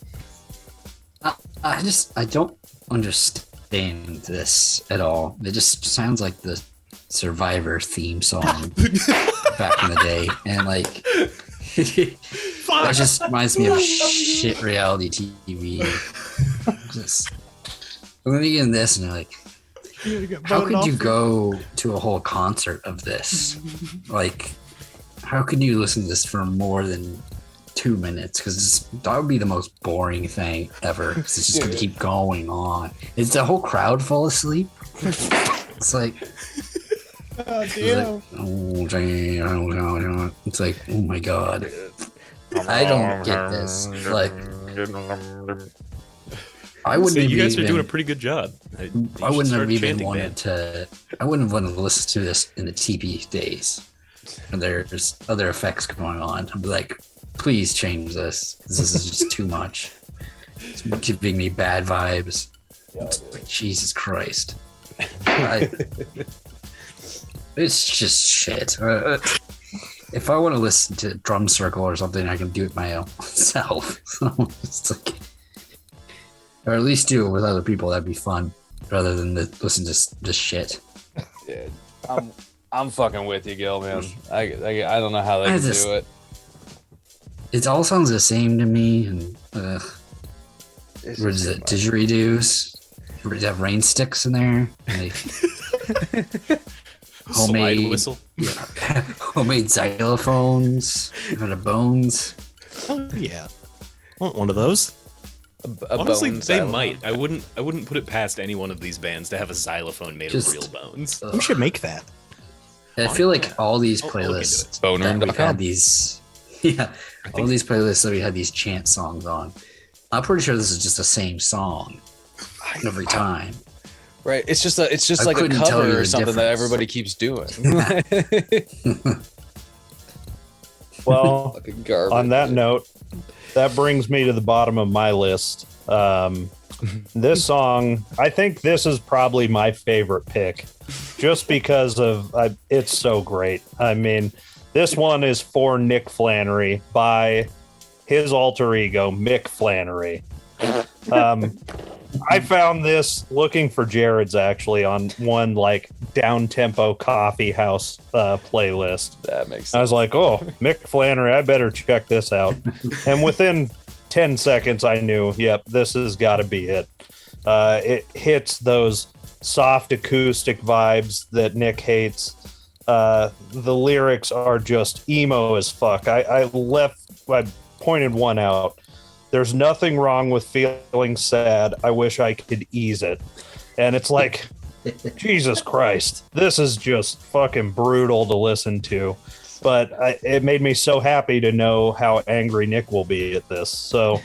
I don't understand this at all. It just sounds like the Survivor theme song back in the day, and like it just reminds me of shit reality TV. Just when you get in this, and you're like, how could you go to a whole concert of this? Like, how could you listen to this for more than 2 minutes? Because that would be the most boring thing ever. Because it's just going to keep going on. Is the whole crowd fall asleep? It's like, it's like, oh my god, I don't get this. Like, I wouldn't. You guys are doing a pretty good job. I wouldn't have even wanted to. I wouldn't have wanted to listen to this in the TP days. And there's other effects going on. I'd be like, please change this. This is just too much. It's giving me bad vibes. Like, Jesus Christ. It's just shit. If I want to listen to Drum Circle or something, I can do it myself. So it's like, or at least do it with other people. That'd be fun, rather than listen to this shit. Dude, I'm fucking with you, Gil, man. I don't know how they can do it. It all sounds the same to me. And what is it? Didgeridoos? Does it have rain sticks in there? Like, homemade slide whistle. Yeah. Homemade xylophones out of bones. Oh yeah, I want one of those. Honestly, they might. I wouldn't put it past any one of these bands to have a xylophone made of real bones. We should make that. I feel like all these playlists that we had these, all these playlists that we had these chant songs on. I'm pretty sure this is just the same song. every time. Right. It's just I like a couldn't tell you cover or the something that difference. everybody keeps doing. Well, Fucking garbage. on that note, that brings me to the bottom of my list. This song, I think this is probably my favorite pick, just because of it's so great. I mean, this one is for Nick Flannery by his alter ego, Mick Flannery. I found this looking for Jared's actually on one like down tempo coffee house playlist. That makes sense. I was like, oh, Mick Flannery, I better check this out. And within 10 seconds, I knew, yep, this has got to be it. It hits those soft acoustic vibes that Nick hates. The lyrics are just emo as fuck. I pointed one out. There's nothing wrong with feeling sad. I wish I could ease it. And it's like, Jesus Christ, this is just fucking brutal to listen to. But it made me so happy to know how angry Nick will be at this. So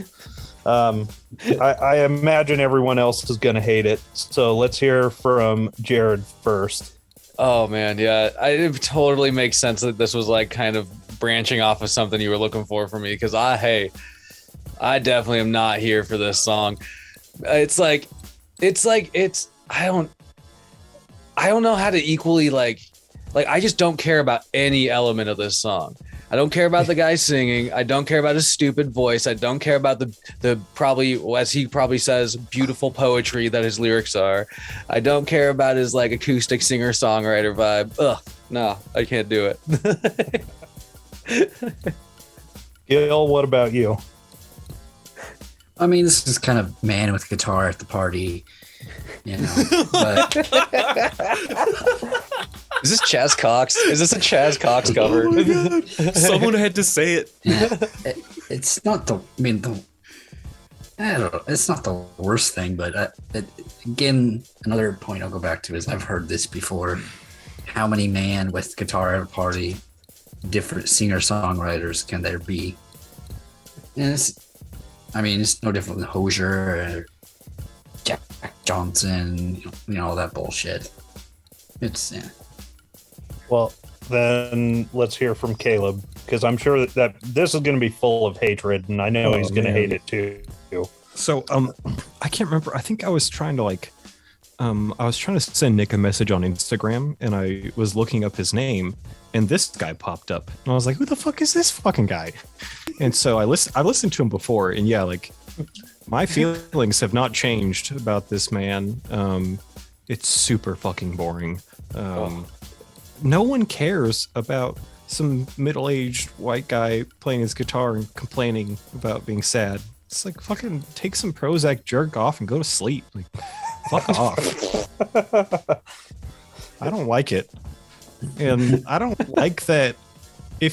I imagine everyone else is going to hate it. So let's hear from Jared first. Oh man, yeah, it totally makes sense that this was like kind of branching off of something you were looking for me, because I definitely am not here for this song. It's I don't know how to equally like I just don't care about any element of this song. I don't care about the guy singing. I don't care about his stupid voice. I don't care about the probably, as he probably says, beautiful poetry that his lyrics are. I don't care about his like acoustic singer-songwriter vibe. Ugh, no, I can't do it. Gil, what about you? I mean, this is kind of man with guitar at the party, you know. But Is this Chaz Cox? Is this a Chaz Cox cover? Oh my God. Someone had to say it. yeah, it's not the. I mean, I don't know. It's not the worst thing, but again, another point I'll go back to is I've heard this before. How many man with guitar at a party, different singer-songwriters can there be? And it's no different than Hozier or Jack Johnson, you know, all that bullshit. It's, yeah. Well, then let's hear from Caleb, because I'm sure that this is going to be full of hatred, and I know he's going to hate it too. So, I can't remember. I think I was trying to send Nick a message on Instagram, and I was looking up his name, and this guy popped up, and I was like, "Who the fuck is this fucking guy?" And so I listened to him before, and yeah, like my feelings have not changed about this man. It's super fucking boring. No one cares about some middle-aged white guy playing his guitar and complaining about being sad. It's like, fucking take some Prozac, jerk off, and go to sleep. Like, fuck off. I don't like it. And I don't like that I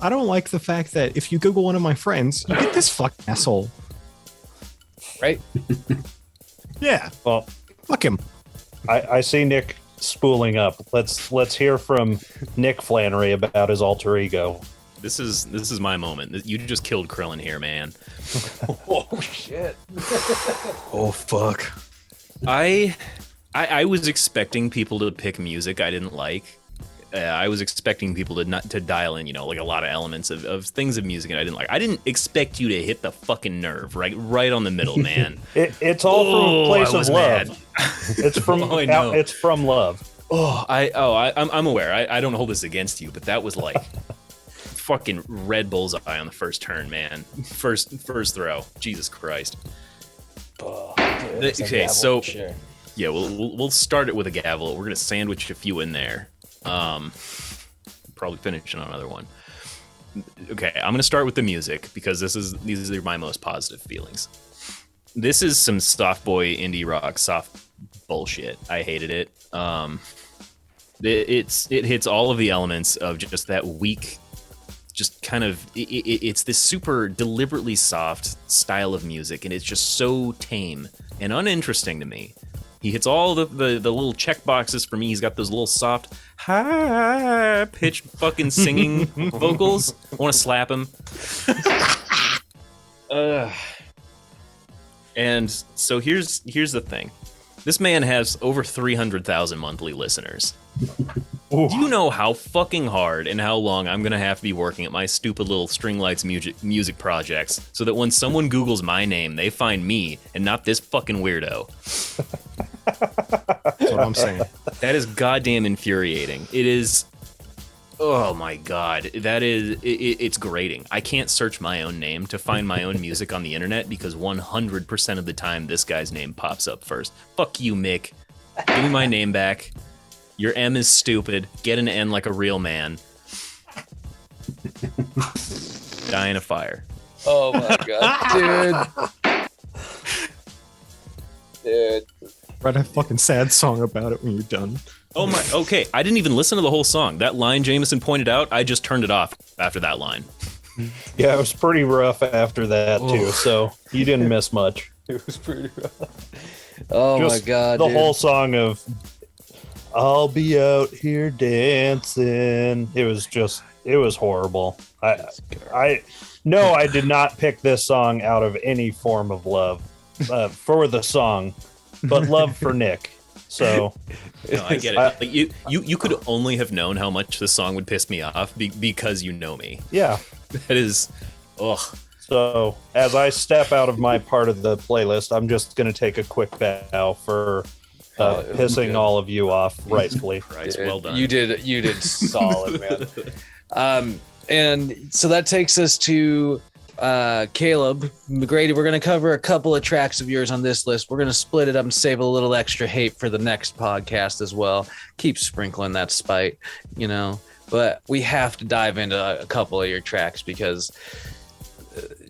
don't like the fact that if you Google one of my friends, you get this fucking asshole. Right? Yeah. Well, Fuck him. I see Nick spooling up. Let's hear from Nick Flannery about his alter ego. This is my moment. You just killed Krillin here, man. Oh shit. Oh, fuck. I was expecting people to pick music I didn't like. I was expecting people to dial in, like a lot of elements of things of music that I didn't like. I didn't expect you to hit the fucking nerve right on the middle, man. It's all from a place of love. Mad. It's from I know. It's from love. I'm aware. I don't hold this against you, but that was like fucking red bullseye on the first turn, man. First throw. Jesus Christ. Okay, so yeah, we'll start it with a gavel. We're gonna sandwich a few in there. Probably finish on another one. Okay, I'm gonna start with the music because these are my most positive feelings. This is some soft boy indie rock, soft bullshit. I hated it. It hits all of the elements of just that weak, just kind of it's this super deliberately soft style of music, and it's just so tame and uninteresting to me. He hits all the little check boxes for me. He's got those little soft, high pitched fucking singing vocals. I want to slap him. And so here's the thing. This man has over 300,000 monthly listeners. Do you know how fucking hard and how long I'm going to have to be working at my stupid little String Lights music projects so that when someone Googles my name, they find me and not this fucking weirdo? That's what I'm saying. That is goddamn infuriating. It is. Oh my god, that is. It's grating. I can't search my own name to find my own music on the internet because 100% of the time this guy's name pops up first. Fuck you, Mick. Give me my name back. Your M is stupid. Get an N like a real man. Die in a fire. Oh my god, dude. Write a fucking sad song about it when you're done. Oh my. Okay, I didn't even listen to the whole song. That line Jameson pointed out, I just turned it off after that line. Yeah, it was pretty rough after that too. So you didn't miss much. It was pretty rough. Oh Just my god, the dude. whole song of "I'll be out here dancing." It was horrible. I did not pick this song out of any form of love for the song, but love for Nick. So No, I get it. Like you could only have known how much this song would piss me off because you know me. yeah. That is, ugh. So as I step out of my part of the playlist, I'm just going to take a quick bow for pissing good. all of you off rightfully. Christ, Dude, well done. You did solid, man. And so that takes us to Caleb McGrady. We're going to cover a couple of tracks of yours on this list. We're going to split it up and save a little extra hate for the next podcast as well. Keep sprinkling that spite, you know. But we have to dive into a couple of your tracks because,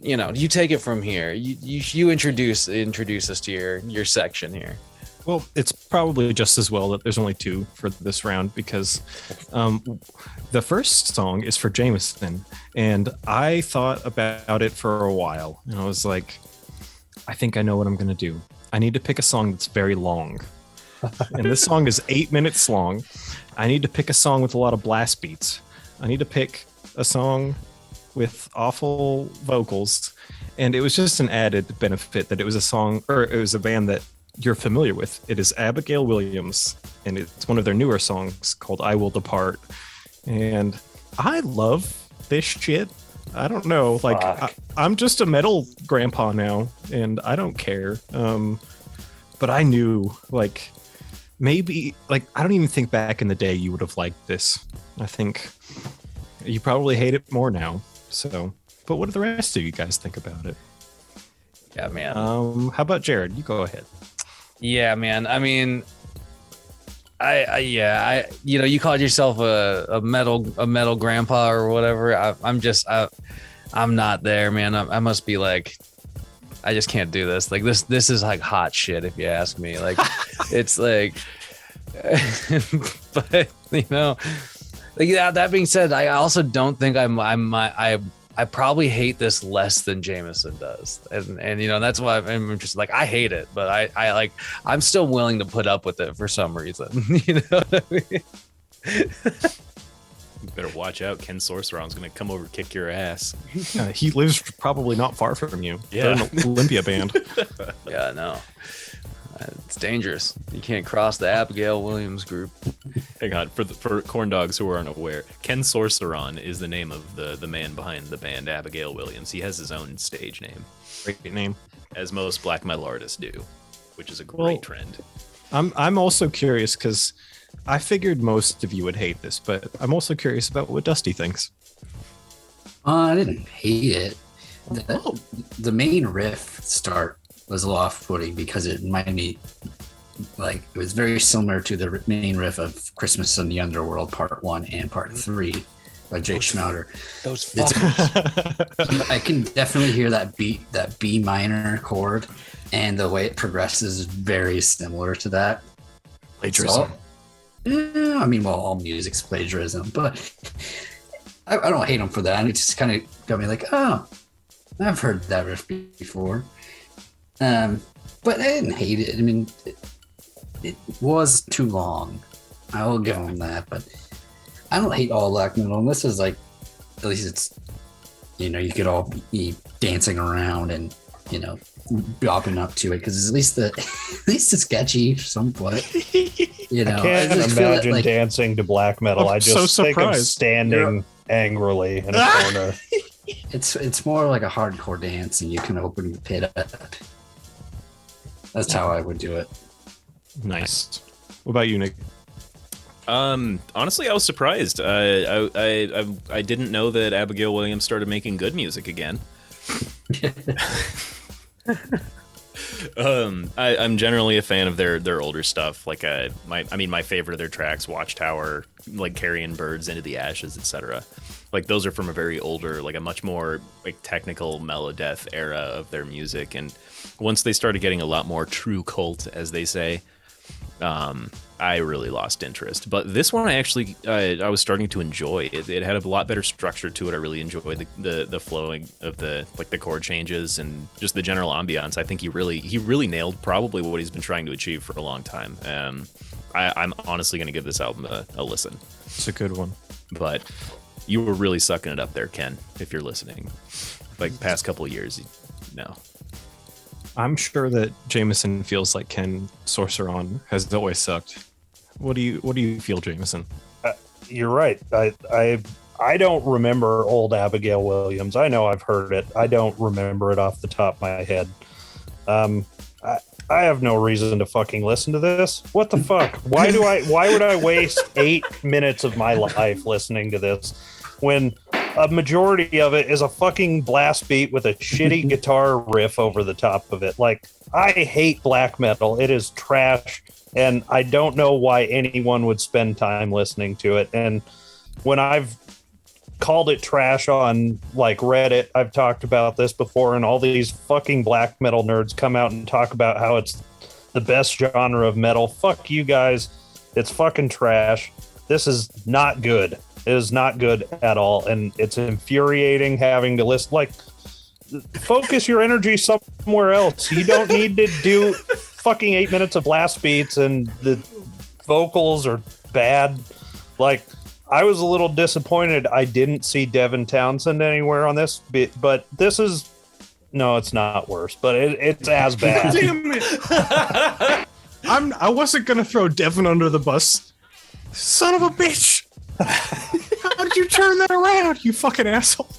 you know, you take it from here. You introduce us to your section here. Well, it's probably just as well that there's only two for this round because the first song is for Jameson, and I thought about it for a while, and I was like, I think I know what I'm going to do. I need to pick a song that's very long, and this song is 8 minutes long. I need to pick a song with a lot of blast beats. I need to pick a song with awful vocals, and it was just an added benefit that it was a song, or it was a band that you're familiar with. It is Abigail Williams, and it's one of their newer songs called I Will Depart. And I love this shit. I don't know, like I'm just a metal grandpa now, and I don't care. But I knew, like, maybe, like, I don't even think back in the day you would have liked this. I think you probably hate it more now. So, but what do the rest of you guys think about it? Yeah, man. How about Jared? You go ahead. Yeah, man. I mean, I you know, you called yourself a metal grandpa or whatever. I'm not there, man. I must be like, I just can't do this. Like this is like hot shit if you ask me. Like it's like, but you know, like that being said, I also don't think I probably hate this less than Jameson does, and you know that's why I'm just like I hate it, but I'm still willing to put up with it for some reason. You know what I mean? You better watch out. Ken Sorceron's going to come over and kick your ass. He lives probably not far from you. Yeah. They're an Olympia band. Yeah, I know. It's dangerous. You can't cross the Abigail Williams group. Hang on, for corn dogs who are unaware, Ken Sorceron is the name of the man behind the band Abigail Williams. He has his own stage name, Great name. as most black metal artists do, which is a great trend. I'm also curious because I figured most of you would hate this, but I'm also curious about what Dusty thinks. I didn't hate it. The main riff start was a little off-putting because it reminded me, like, it was very similar to the main riff of Christmas in the Underworld Part 1 and Part 3 by Jake Schmouder. Those I can definitely hear that B minor chord, and the way it progresses is very similar to that. Plagiarism. I mean, well, all music's plagiarism, but I don't hate them for that. And it just kind of got me like, oh, I've heard that riff before. But I didn't hate it. I mean, it was too long. I will give them that, but I don't hate all black metal. And this is like, at least it's, you know, you could all be dancing around and bopping up to it because at least it's catchy somewhat. I can't imagine dancing to black metal. I just think of standing angrily in a corner. It's more like a hardcore dance, and you can open the pit up. That's how I would do it. Nice. What about you, Nick? Honestly, I was surprised. I didn't know that Abigail Williams started making good music again. I'm generally a fan of their older stuff. Like my favorite of their tracks, Watchtower, like Carrying Birds into the Ashes, etc. Like those are from a very older, like a much more like technical melodeath era of their music. And once they started getting a lot more true cult, as they say, I really lost interest. But this one, I was starting to enjoy. It had a lot better structure to it. I really enjoyed the flowing of the chord changes and just the general ambiance. I think he really nailed probably what he's been trying to achieve for a long time. I'm honestly going to give this album a listen. It's a good one. But you were really sucking it up there, Ken, if you're listening. Like past couple of years, no. I'm sure that Jameson feels like Ken Sorceron has always sucked. What do you feel, Jameson? You're right. I don't remember old Abigail Williams. I know I've heard it. I don't remember it off the top of my head. I have no reason to fucking listen to this. What the fuck? Why would I waste 8 minutes of my life listening to this when a majority of it is a fucking blast beat with a shitty guitar riff over the top of it? Like, I hate black metal. It is trash, and I don't know why anyone would spend time listening to it. And when I've called it trash on like Reddit, I've talked about this before, and all these fucking black metal nerds come out and talk about how it's the best genre of metal. Fuck you guys. It's fucking trash. This is not good. It is not good at all, and it's infuriating having to listen. Like, focus your energy somewhere else. You don't need to do fucking 8 minutes of blast beats, and the vocals are bad. Like, I was a little disappointed I didn't see Devin Townsend anywhere on this bit, but this is... No, it's not worse, but it's as bad. Damn it! I wasn't gonna throw Devin under the bus. Son of a bitch! How did you turn that around, you fucking asshole?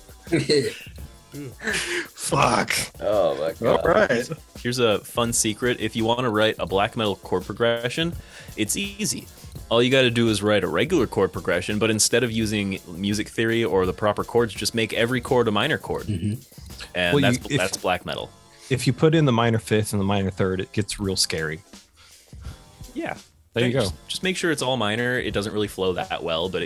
Fuck. Oh my god. All right. Here's a fun secret. If you want to write a black metal chord progression, it's easy. All you got to do is write a regular chord progression, but instead of using music theory or the proper chords, just make every chord a minor chord. Mm-hmm. And well, that's black metal. If you put in the minor fifth and the minor third, it gets real scary. Yeah. There you go. Just make sure it's all minor. It doesn't really flow that well, but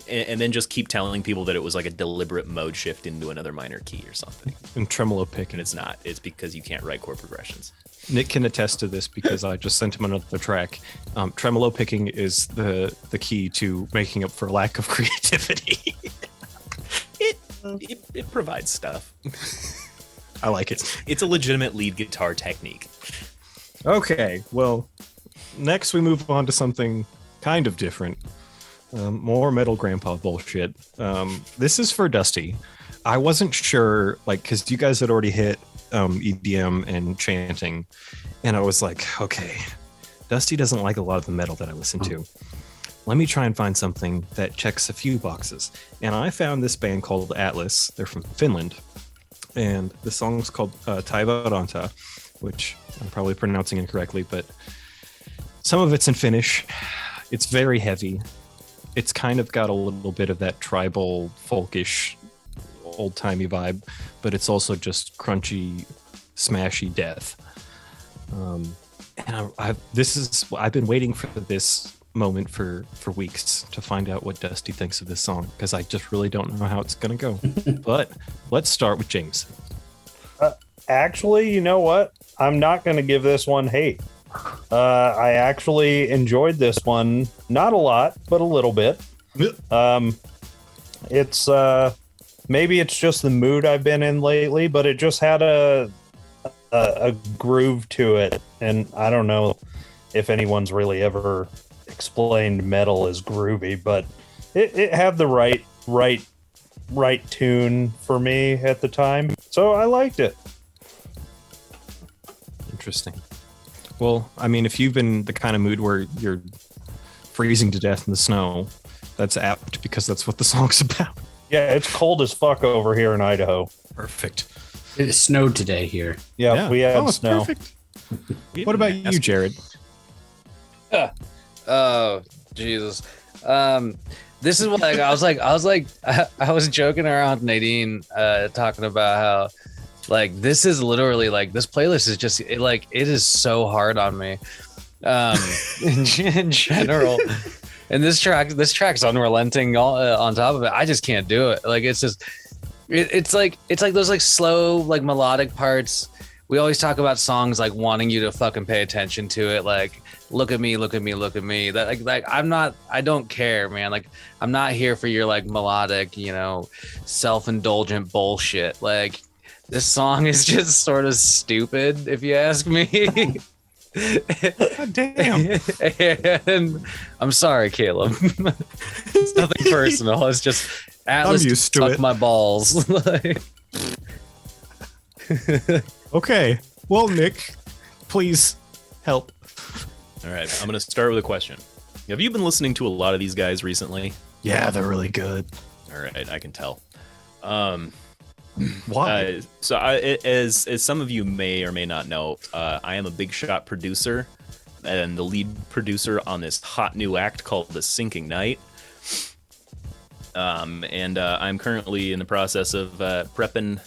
and then just keep telling people that it was like a deliberate mode shift into another minor key or something. And tremolo picking. And it's not. It's because you can't write chord progressions. Nick can attest to this because I just sent him another track. Tremolo picking is the key to making up for lack of creativity. It provides stuff. I like it. It's a legitimate lead guitar technique. Okay, well, next we move on to something kind of different. More metal grandpa bullshit. This is for Dusty. I wasn't sure, like, because you guys had already hit EDM and chanting, and I was like, okay, Dusty doesn't like a lot of the metal that I listen to. Let me try and find something that checks a few boxes. And I found this band called Atlas. They're from Finland. And the song's called Taivaranta, which I'm probably pronouncing incorrectly, but some of it's in Finnish. It's very heavy. It's kind of got a little bit of that tribal, folkish, old-timey vibe, but it's also just crunchy, smashy death. And I've been waiting for this moment for weeks to find out what Dusty thinks of this song, because I just really don't know how it's gonna go. But let's start with James. Actually, you know what? I'm not going to give this one hate. I actually enjoyed this one, not a lot, but a little bit. It's maybe it's just the mood I've been in lately, but it just had a groove to it, and I don't know if anyone's really ever explained metal as groovy, but it had the right tune for me at the time, so I liked it. Interesting. Well, I mean, if you've been the kind of mood where you're freezing to death in the snow, that's apt because that's what the song's about. Yeah, it's cold as fuck over here in Idaho. Perfect. It snowed today here. Yeah, we had it's snow. Perfect. What about you, Jared? Oh, Jesus. This is what I was joking around with Nadine, talking about how like this is literally like this playlist is just it is so hard on me, in general. And this track's unrelenting on top of it. I just can't do it. Like it's just it's like those like slow like melodic parts. We always talk about songs like wanting you to fucking pay attention to it, like look at me, look at me, look at me. That like I don't care, man. Like I'm not here for your like melodic, self-indulgent bullshit. Like this song is just sort of stupid, if you ask me. God damn. And I'm sorry, Caleb. It's nothing personal. It's just Atlas used to suck it. my balls. Okay. Well, Nick, please help. All right, I'm going to start with a question. Have you been listening to a lot of these guys recently? Yeah, they're really good. All right, I can tell. Why? As some of you may or may not know, I am a big shot producer and the lead producer on this hot new act called The Sinking Night. And I'm currently in the process of prepping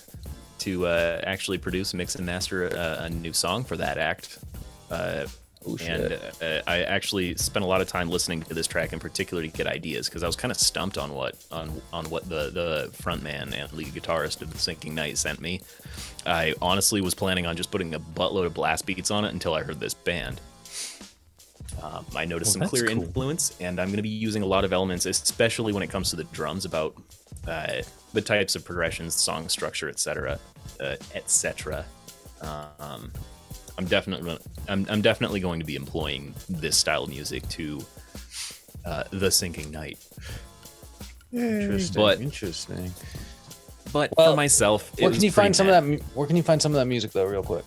to actually produce, mix, and master a new song for that act. And I actually spent a lot of time listening to this track in particular to get ideas, because I was kind of stumped on what the frontman and lead guitarist of The Sinking Night sent me. I honestly was planning on just putting a buttload of blast beats on it until I heard this band. I noticed some clear influence, and I'm going to be using a lot of elements, especially when it comes to the drums, about the types of progressions, song structure, etc., etc. I'm definitely going to be employing this style of music to The Sinking Night. Interesting. But for myself, where can you find some of that music though, real quick?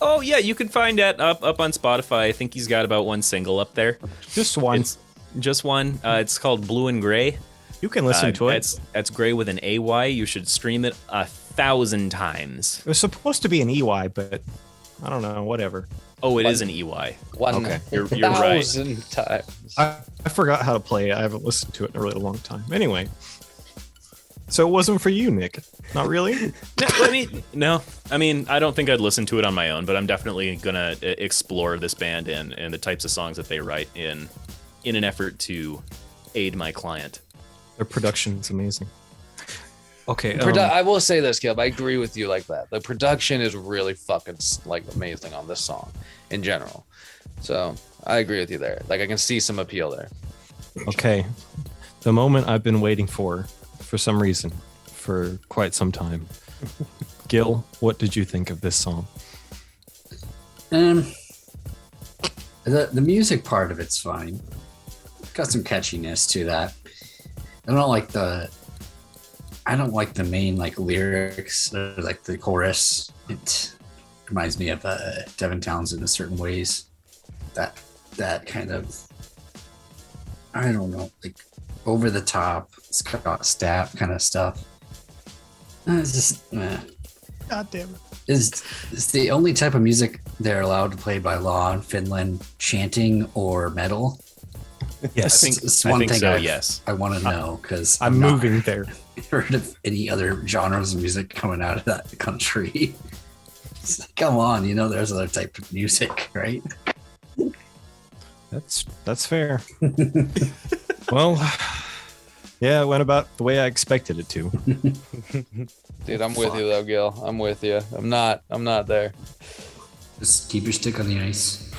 Oh yeah, you can find that up on Spotify. I think he's got about one single up there. Just one. Just one. It's called Blue and Gray. You can listen to it. That's Gray with an AY. You should stream it 1,000 times. It was supposed to be an EY, but I don't know. Whatever. Oh, it is an EY. Okay. You're right. 1,000 times. I forgot how to play it. I haven't listened to it in a really long time. Anyway. So it wasn't for you, Nick. Not really? No. I mean, I don't think I'd listen to it on my own, but I'm definitely gonna explore this band and the types of songs that they write in an effort to aid my client. Their production is amazing. Okay. I will say this, Caleb. I agree with you like that. The production is really fucking like amazing on this song in general. So I agree with you there. Like I can see some appeal there. Okay. The moment I've been waiting for some reason, for quite some time. Gil, what did you think of this song? The music part of it's fine. Got some catchiness to that. I don't like the main like lyrics, like the chorus. It reminds me of Devin Townsend in certain ways. That kind of, I don't know, like over the top Scott Stapp kind of stuff. It's just, God damn it. It's the only type of music they're allowed to play by law in Finland, chanting or metal. Yes. It's one thing yes. I want to know, because I'm moving there. Heard of any other genres of music coming out of that country? It's like, come on, there's other type of music, right? That's fair. Well, yeah, it went about the way I expected it to. Dude, I'm with you though, Gil. I'm with you. I'm not there. Just keep your stick on the ice.